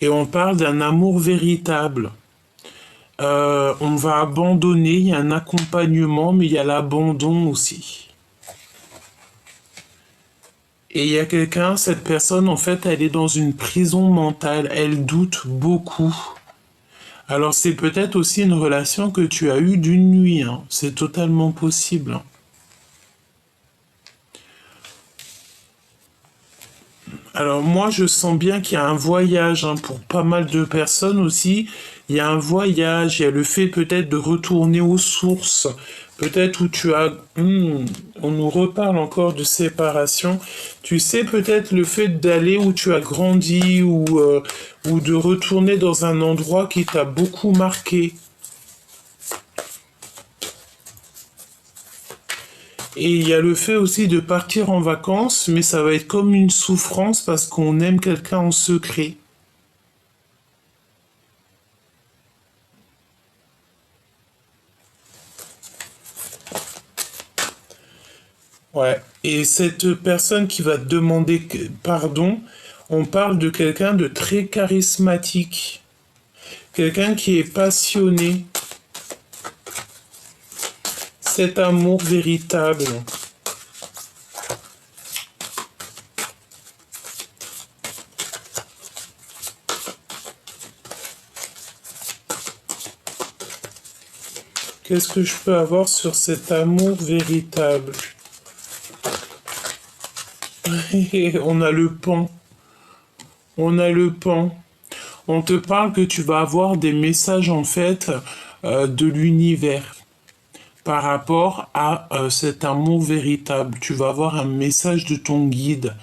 Et on parle d'un amour véritable. On va abandonner, il y a un accompagnement, mais il y a l'abandon aussi. Et il y a quelqu'un, cette personne, en fait, elle est dans une prison mentale, elle doute beaucoup. Alors c'est peut-être aussi une relation que tu as eue d'une nuit, hein. C'est totalement possible, hein. Alors moi, je sens bien qu'il y a un voyage, hein, pour pas mal de personnes aussi. Il y a un voyage, il y a le fait peut-être de retourner aux sources, peut-être où tu as... on nous reparle encore de séparation. Tu sais, peut-être le fait d'aller où tu as grandi ou de retourner dans un endroit qui t'a beaucoup marqué. Et il y a le fait aussi de partir en vacances, mais ça va être comme une souffrance parce qu'on aime quelqu'un en secret. Ouais. Et cette personne qui va te demander pardon, on parle de quelqu'un de très charismatique, quelqu'un qui est passionné, cet amour véritable. Qu'est-ce que je peux avoir sur cet amour véritable? On a le pan. On a le pan. On te parle que tu vas avoir des messages en fait de l'univers par rapport à cet amour véritable. Tu vas avoir un message de ton guide,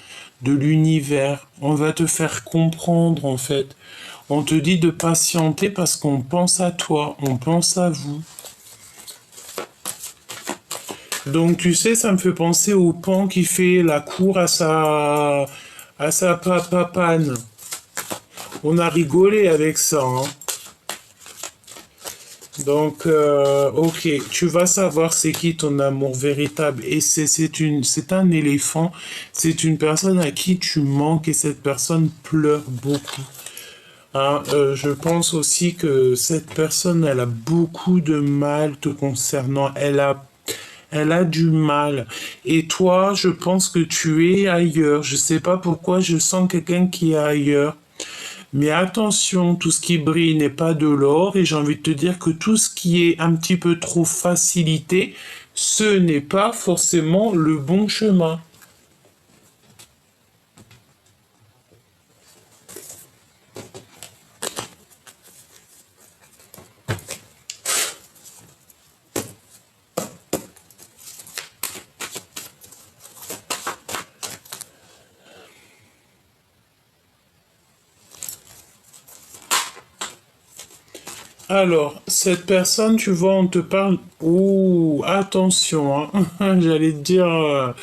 de l'univers. On va te faire comprendre en fait. On te dit de patienter parce qu'on pense à toi, on pense à vous. Donc tu sais, ça me fait penser au pan qui fait la cour à sa papane. On a rigolé avec ça, hein. Donc, ok, tu vas savoir c'est qui ton amour véritable. Et c'est un éléphant, c'est une personne à qui tu manques et cette personne pleure beaucoup. Hein, je pense aussi que cette personne, elle a beaucoup de mal te concernant. Elle a du mal. Et toi, je pense que tu es ailleurs. Je sais pas pourquoi je sens quelqu'un qui est ailleurs. Mais attention, tout ce qui brille n'est pas de l'or et j'ai envie de te dire que tout ce qui est un petit peu trop facilité, ce n'est pas forcément le bon chemin. Alors, cette personne, tu vois, on te parle... Ouh, attention, hein. J'allais te dire...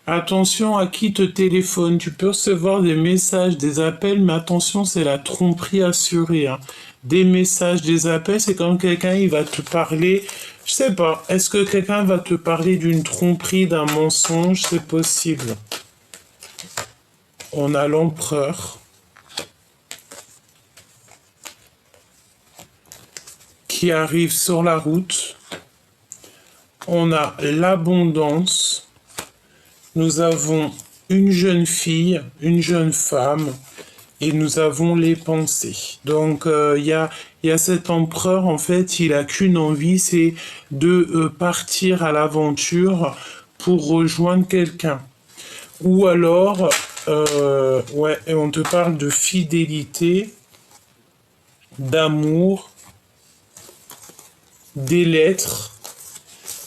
attention à qui te téléphone. Tu peux recevoir des messages, des appels, mais attention, c'est la tromperie assurée, hein. Des messages, des appels, c'est quand quelqu'un il va te parler. Je sais pas. Est-ce que quelqu'un va te parler d'une tromperie, d'un mensonge? C'est possible. On a l'empereur qui arrive sur la route. On a l'abondance. Nous avons une jeune fille, une jeune femme. et nous avons les pensées. Donc il y a cet empereur, en fait, il a qu'une envie, c'est de partir à l'aventure pour rejoindre quelqu'un. Ou alors, ouais, et on te parle de fidélité, d'amour, des lettres.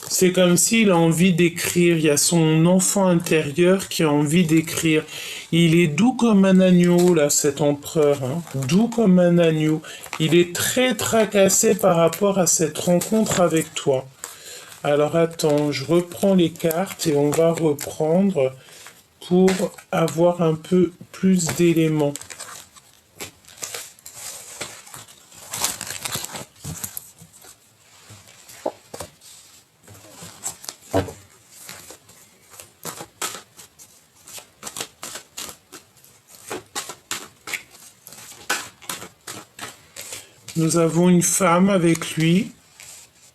C'est comme s'il a envie d'écrire. Il y a son enfant intérieur qui a envie d'écrire. Il est doux comme un agneau, là, cet empereur. Hein. Doux comme un agneau. Il est très tracassé par rapport à cette rencontre avec toi. Alors attends, je reprends les cartes et on va reprendre pour avoir un peu plus d'éléments. Nous avons une femme avec lui.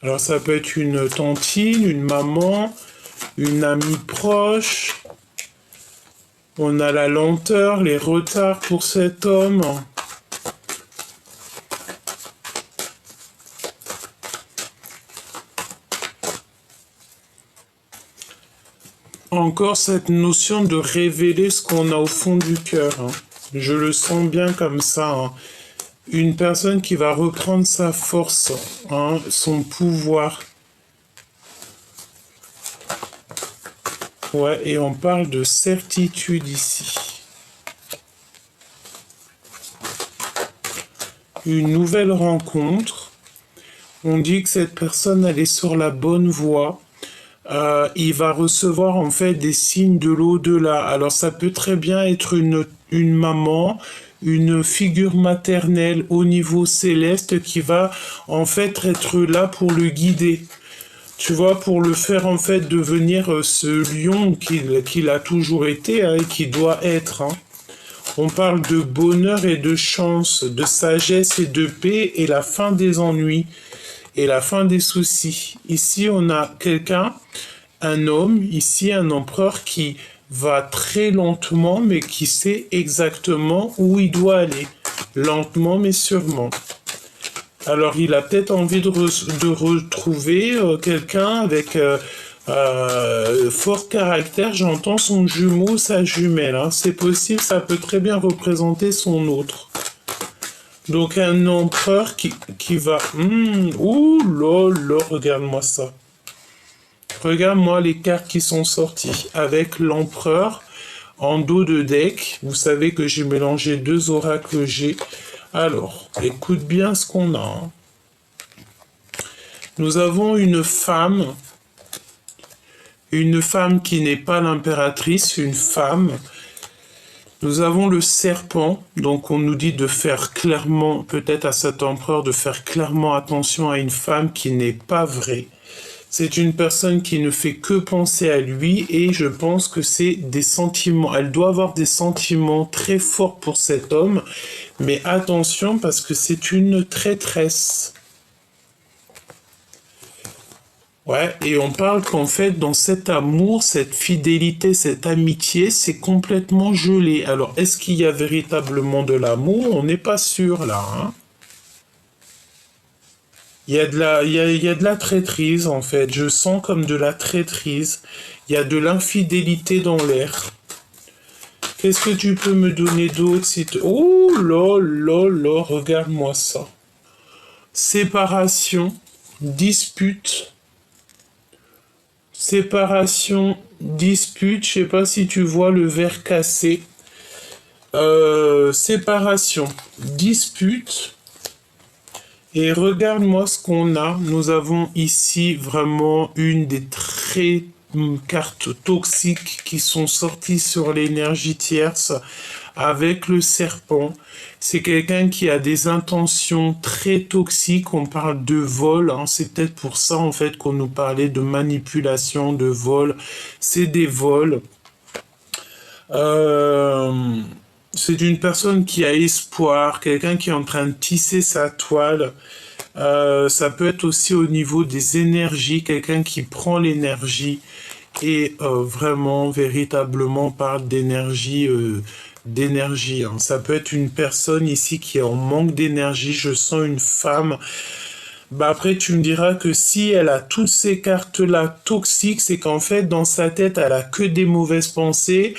Alors ça peut être une tantine, une maman, une amie proche. On a la lenteur, les retards pour cet homme. Encore cette notion de révéler ce qu'on a au fond du cœur. Hein. Je le sens bien comme ça. Hein. Une personne qui va reprendre sa force, hein, son pouvoir. Ouais, et on parle de certitude ici. Une nouvelle rencontre. On dit que cette personne, elle est sur la bonne voie. Il va recevoir en fait des signes de l'au-delà. Alors ça peut très bien être une maman, une figure maternelle au niveau céleste qui va en fait être là pour le guider. Tu vois, pour le faire en fait devenir ce lion qu'il a toujours été hein, et qui doit être. Hein. On parle de bonheur et de chance, de sagesse et de paix et la fin des ennuis et la fin des soucis. Ici, on a quelqu'un, un homme, ici un empereur qui va très lentement mais qui sait exactement où il doit aller. Lentement mais sûrement. Alors il a peut-être envie de retrouver quelqu'un avec fort caractère. J'entends son jumeau, sa jumelle. Hein. C'est possible, ça peut très bien représenter son autre. Donc un empereur qui va... ouh là là, regarde-moi ça. Regarde-moi les cartes qui sont sorties. Avec l'empereur en dos de deck. Vous savez que j'ai mélangé deux oracles G. Alors, écoute bien ce qu'on a. Hein. Nous avons une femme qui n'est pas l'impératrice, une femme. Nous avons le serpent, donc on nous dit de faire clairement, peut-être à cet empereur, de faire clairement attention à une femme qui n'est pas vraie. C'est une personne qui ne fait que penser à lui et je pense que c'est des sentiments. Elle doit avoir des sentiments très forts pour cet homme, mais attention parce que c'est une traîtresse. Ouais, et on parle qu'en fait, dans cet amour, cette fidélité, cette amitié, c'est complètement gelé. Alors, est-ce qu'il y a véritablement de l'amour? On n'est pas sûr là. Hein. Il y a il y a de la traîtrise en fait. Je sens comme de la traîtrise. Il y a de l'infidélité dans l'air. Qu'est-ce que tu peux me donner d'autre si oh là là là, regarde-moi ça. Séparation, dispute. Séparation, dispute. Je sais pas si tu vois le verre cassé. Séparation, dispute. Et regarde-moi ce qu'on a. Nous avons ici vraiment une des très cartes toxiques qui sont sorties sur l'énergie tierce avec le serpent. C'est quelqu'un qui a des intentions très toxiques. On parle de vol. Hein. C'est peut-être pour ça en fait qu'on nous parlait de manipulation, de vol. C'est des vols. C'est une personne qui a espoir, quelqu'un qui est en train de tisser sa toile. Ça peut être aussi au niveau des énergies, quelqu'un qui prend l'énergie et vraiment, véritablement parle d'énergie d'énergie, hein. Ça peut être une personne ici qui est en manque d'énergie. Je sens une femme. Bah après, tu me diras que si elle a toutes ces cartes-là toxiques, c'est qu'en fait, dans sa tête, elle a que des mauvaises pensées,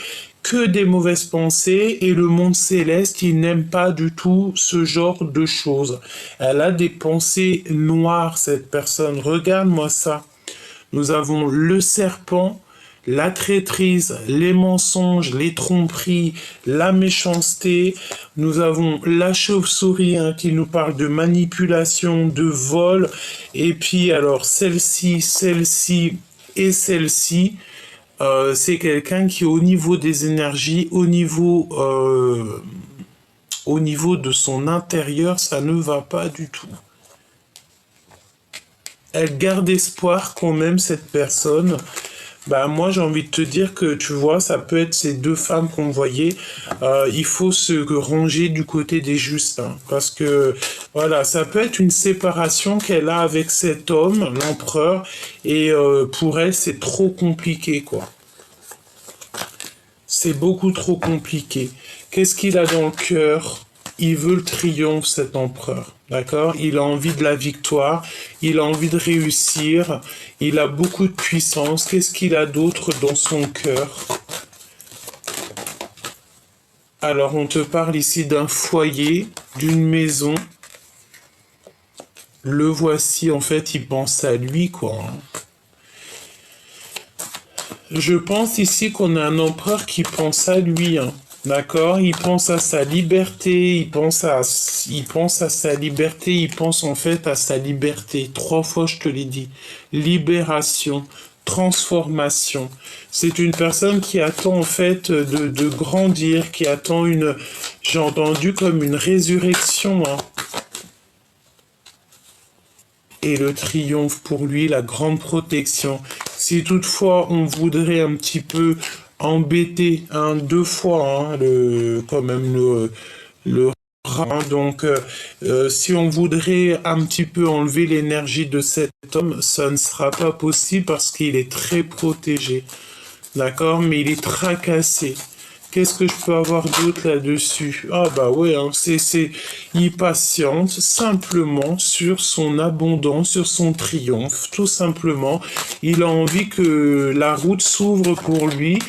et le monde céleste, il n'aime pas du tout ce genre de choses. Elle a des pensées noires, cette personne. Regarde-moi ça. Nous avons le serpent, la traîtrise, les mensonges, les tromperies, la méchanceté. Nous avons la chauve-souris, hein, qui nous parle de manipulation, de vol. Et puis alors celle-ci et celle-ci, c'est quelqu'un qui au niveau des énergies, au niveau de son intérieur, ça ne va pas du tout. Elle garde espoir quand même, cette personne. Bah moi j'ai envie de te dire que tu vois, ça peut être ces deux femmes qu'on voyait. Il faut se ranger du côté des justes, hein, parce que voilà, ça peut être une séparation qu'elle a avec cet homme, l'empereur, et pour elle c'est trop compliqué quoi. C'est beaucoup trop compliqué. Qu'est-ce qu'il a dans le cœur? Il veut le triomphe, cet empereur. D'accord? Il a envie de la victoire. Il a envie de réussir. Il a beaucoup de puissance. Qu'est-ce qu'il a d'autre dans son cœur? Alors, on te parle ici d'un foyer, d'une maison. Le voici, en fait, il pense à lui, quoi. Je pense ici qu'on a un empereur qui pense à lui, hein. D'accord? Il pense à sa liberté, il pense à sa liberté, il pense en fait à sa liberté. Trois fois, je te l'ai dit. Libération, transformation. C'est une personne qui attend en fait de grandir, qui attend j'ai entendu comme une résurrection, hein. Et le triomphe pour lui, la grande protection. Si toutefois on voudrait un petit peu embêter, hein, deux fois, hein, quand même le rat, hein. Donc si on voudrait un petit peu enlever l'énergie de cet homme, ça ne sera pas possible parce qu'il est très protégé. D'accord? Mais il est tracassé. Qu'est-ce que je peux avoir d'autre là-dessus? Ah bah ouais, hein, il patiente simplement sur son abondance, sur son triomphe, tout simplement. Il a envie que la route s'ouvre pour lui,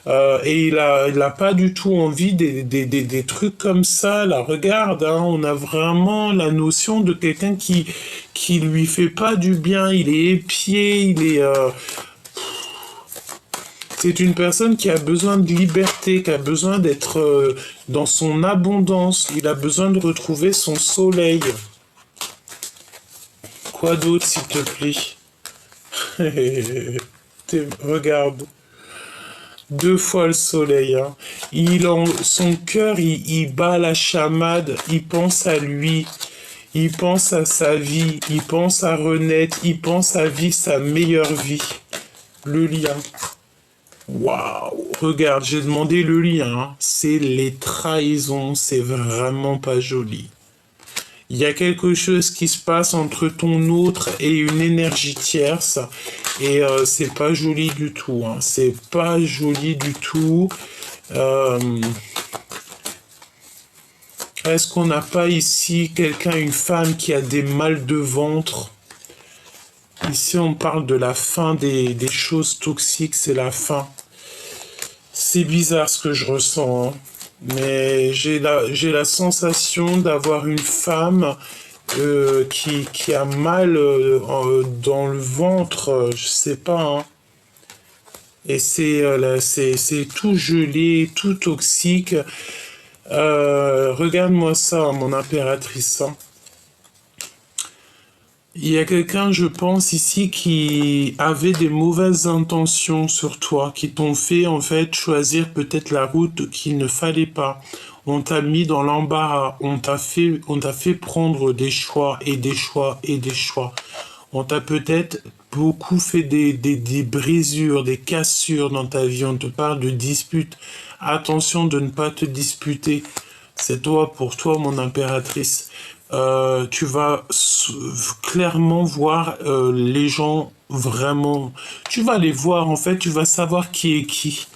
et il a pas du tout envie des trucs comme ça. Là, regarde, hein, on a vraiment la notion de quelqu'un qui lui fait pas du bien. Il est épié, c'est une personne qui a besoin de liberté, qui a besoin d'être dans son abondance. Il a besoin de retrouver son soleil. Quoi d'autre, s'il te plaît? Regarde. Deux fois le soleil, hein. Son cœur, il bat la chamade. Il pense à lui. Il pense à sa vie. Il pense à renaître. Il pense à vivre sa meilleure vie. Le lien. Waouh, regarde, j'ai demandé le lien, hein. C'est les trahisons, c'est vraiment pas joli. Il y a quelque chose qui se passe entre ton autre et une énergie tierce, et c'est pas joli du tout, hein. C'est pas joli du tout. Euh, Est-ce qu'on n'a pas ici quelqu'un, une femme qui a des mal de ventre? Ici, on parle de la fin des choses toxiques, c'est la fin. C'est bizarre ce que je ressens, hein. Mais j'ai la sensation d'avoir une femme qui a mal dans le ventre, je sais pas, hein. Et c'est tout gelé, tout toxique. Regarde-moi ça, mon impératrice, hein. Il y a quelqu'un, je pense, ici qui avait des mauvaises intentions sur toi, qui t'ont fait, en fait, choisir peut-être la route qu'il ne fallait pas. On t'a mis dans l'embarras, on t'a fait prendre des choix et des choix et des choix. On t'a peut-être beaucoup fait des brisures, des cassures dans ta vie. On te parle de disputes. Attention de ne pas te disputer. C'est toi, pour toi, mon impératrice. Tu vas clairement voir les gens vraiment. Tu vas les voir, en fait, tu vas savoir qui est qui.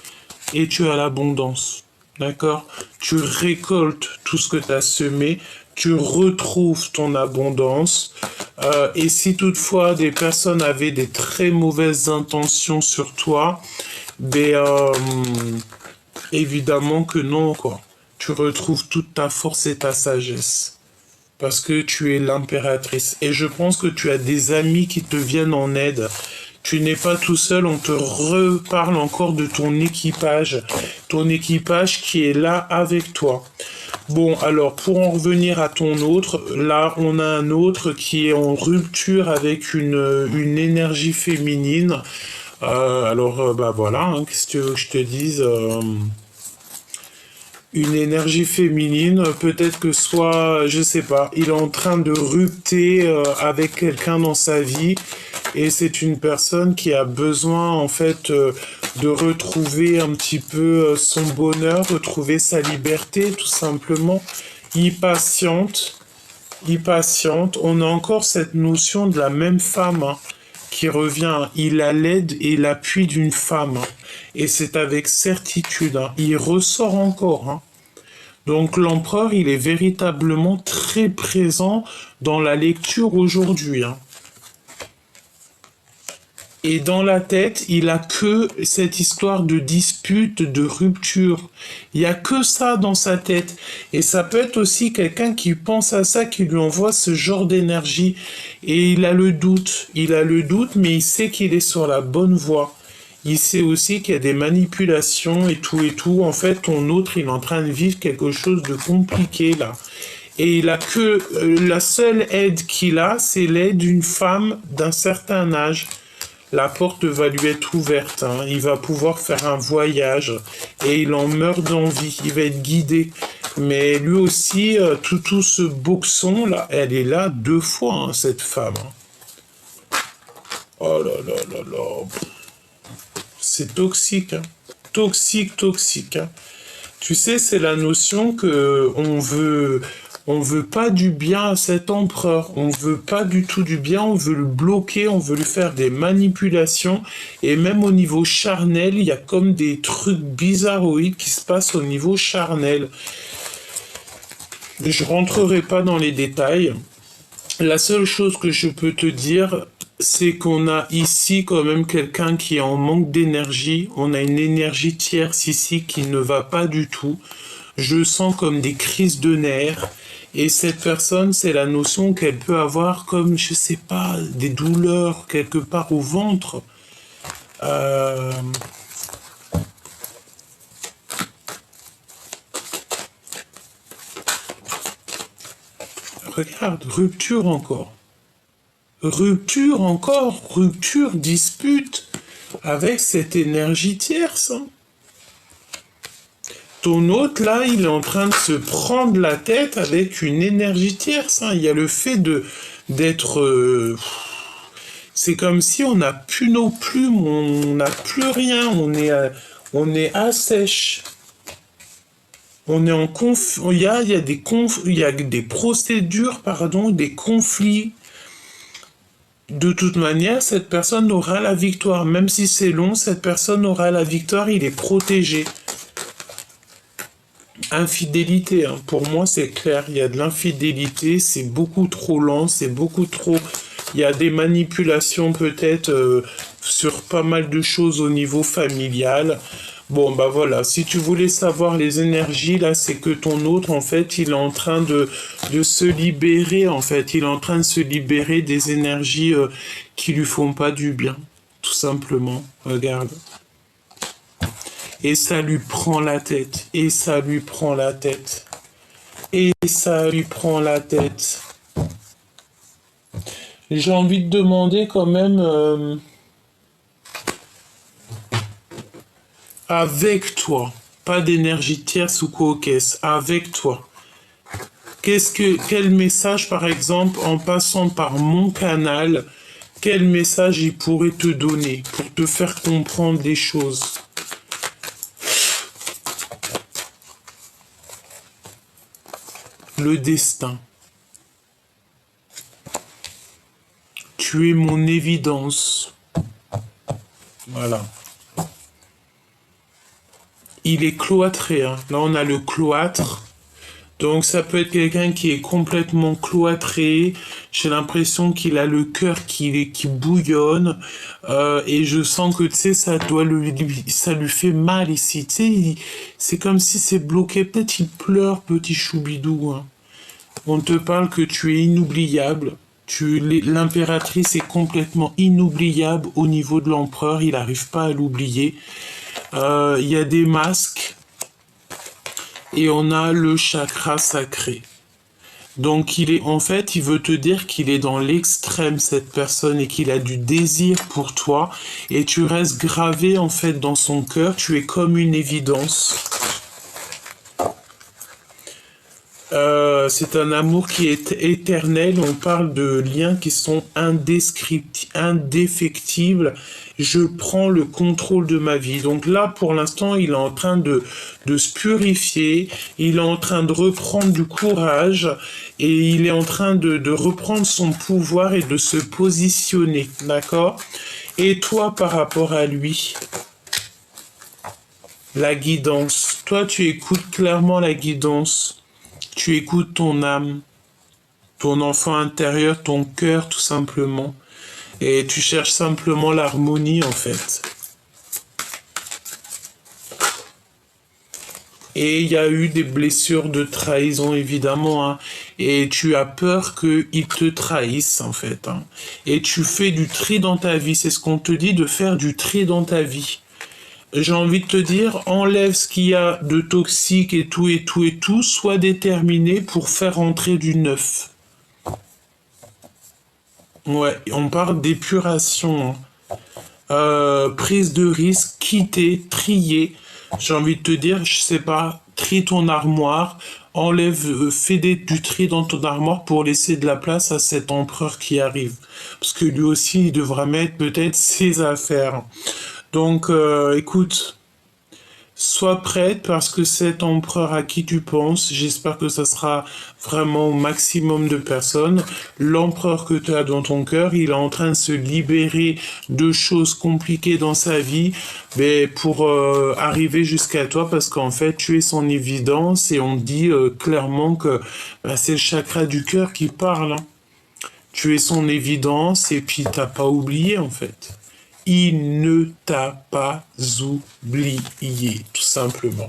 Et tu as l'abondance. D'accord? Tu récoltes tout ce que tu as semé, tu retrouves ton abondance. Et si toutefois des personnes avaient des très mauvaises intentions sur toi, ben, évidemment que non, quoi. Tu retrouves toute ta force et ta sagesse. Parce que tu es l'impératrice. Et je pense que tu as des amis qui te viennent en aide. Tu n'es pas tout seul, on te reparle encore de ton équipage qui est là avec toi. Bon, alors pour en revenir à ton autre, là on a un autre qui est en rupture avec une énergie féminine. Bah voilà, hein, qu'est-ce que tu veux que je te dise une énergie féminine, peut-être que soit, je sais pas, il est en train de rupter avec quelqu'un dans sa vie et c'est une personne qui a besoin en fait de retrouver un petit peu son bonheur, retrouver sa liberté tout simplement. Impatiente, impatiente. On a encore cette notion de la même femme hein, qui revient. Il a l'aide et l'appui d'une femme. Hein. Et c'est avec certitude. Hein. Il ressort encore. Hein. Donc l'empereur, il est véritablement très présent dans la lecture aujourd'hui. Hein. Et dans la tête, il a que cette histoire de dispute, de rupture. Il y a que ça dans sa tête. Et ça peut être aussi quelqu'un qui pense à ça, qui lui envoie ce genre d'énergie. Et il a le doute. Il a le doute, mais il sait qu'il est sur la bonne voie. Il sait aussi qu'il y a des manipulations et tout et tout. En fait, ton autre, il est en train de vivre quelque chose de compliqué là. Et il a que la seule aide qu'il a, c'est l'aide d'une femme d'un certain âge. La porte va lui être ouverte, hein. Il va pouvoir faire un voyage et il en meurt d'envie, il va être guidé. Mais lui aussi, tout ce boxon là, elle est là 2 fois, hein, cette femme. Hein. Oh là là là là, c'est toxique, hein. Toxique, toxique. Hein. Tu sais, c'est la notion que on veut pas du bien à cet empereur. On veut pas du tout du bien. On veut le bloquer. On veut lui faire des manipulations. Et même au niveau charnel, il y a comme des trucs bizarroïdes qui se passent au niveau charnel. Je rentrerai pas dans les détails. La seule chose que je peux te dire, c'est qu'on a ici quand même quelqu'un qui est en manque d'énergie. On a une énergie tierce ici qui ne va pas du tout. Je sens comme des crises de nerfs. Et cette personne, c'est la notion qu'elle peut avoir comme, je sais pas, des douleurs quelque part au ventre. Euh, Regarde, rupture encore. Rupture encore, rupture, dispute avec cette énergie tierce. Hein. Ton hôte, là, il est en train de se prendre la tête avec une énergie tierce. Hein. Il y a le fait de d'être... c'est comme si on n'a plus nos plumes, on n'a plus rien, on est à sèche. On est en il y a des procédures, pardon, des conflits. De toute manière, cette personne aura la victoire. Même si c'est long, cette personne aura la victoire, il est protégé. Infidélité, hein. Pour moi c'est clair, il y a de l'infidélité, c'est beaucoup trop lent, c'est beaucoup trop... Il y a des manipulations peut-être sur pas mal de choses au niveau familial. Bon bah voilà, si tu voulais savoir les énergies là, c'est que ton autre en fait, il est en train de se libérer en fait, il est en train de se libérer des énergies qui lui font pas du bien, tout simplement. Regarde. Et ça lui prend la tête, et ça lui prend la tête, et ça lui prend la tête. J'ai envie de demander quand même, avec toi, pas d'énergie tierce ou coquesse, avec toi. Quel message, par exemple, en passant par mon canal, quel message il pourrait te donner pour te faire comprendre des choses? Le destin. Tu es mon évidence. Voilà. il est cloîtré, hein. Là, on a le cloître. Donc, ça peut être quelqu'un qui est complètement cloîtré. J'ai l'impression qu'il a le cœur qui bouillonne. Et je sens que, tu sais, ça lui fait mal ici. Tu sais, c'est comme si c'est bloqué. Peut-être il pleure, petit choubidou, hein. On te parle que tu es inoubliable. L'impératrice est complètement inoubliable au niveau de l'empereur. Il n'arrive pas à l'oublier. Il y a des masques. Et on a le chakra sacré. Donc en fait, il veut te dire qu'il est dans l'extrême, cette personne, et qu'il a du désir pour toi. Et tu restes gravé, en fait, dans son cœur. Tu es comme une évidence. C'est un amour qui est éternel. On parle de liens qui sont indéfectibles. Je prends le contrôle de ma vie. Donc là, pour l'instant, il est en train de se purifier. Il est en train de reprendre du courage. Et il est en train de reprendre son pouvoir et de se positionner. D'accord? Et toi, par rapport à lui, la guidance. Toi, tu écoutes clairement la guidance. Tu écoutes ton âme, ton enfant intérieur, ton cœur tout simplement. Et tu cherches simplement l'harmonie en fait. Et il y a eu des blessures de trahison évidemment. Hein. Et tu as peur qu'ils te trahissent en fait. Hein. Et tu fais du tri dans ta vie. C'est ce qu'on te dit de faire du tri dans ta vie. J'ai envie de te dire, enlève ce qu'il y a de toxique et tout, et tout, et tout, sois déterminé pour faire entrer du neuf. Ouais, on parle d'épuration, hein. Prise de risque, quitter, trier. J'ai envie de te dire, je sais pas, trie ton armoire, enlève, fais du tri dans ton armoire pour laisser de la place à cet empereur qui arrive. Parce que lui aussi, il devra mettre peut-être ses affaires. Donc, écoute, sois prête parce que cet empereur à qui tu penses, j'espère que ça sera vraiment au maximum de personnes. L'empereur que tu as dans ton cœur, il est en train de se libérer de choses compliquées dans sa vie, mais pour arriver jusqu'à toi parce qu'en fait, tu es son évidence et on dit clairement que c'est le chakra du cœur qui parle. Hein. Tu es son évidence et puis t'as pas oublié en fait. Il ne t'a pas oublié, tout simplement.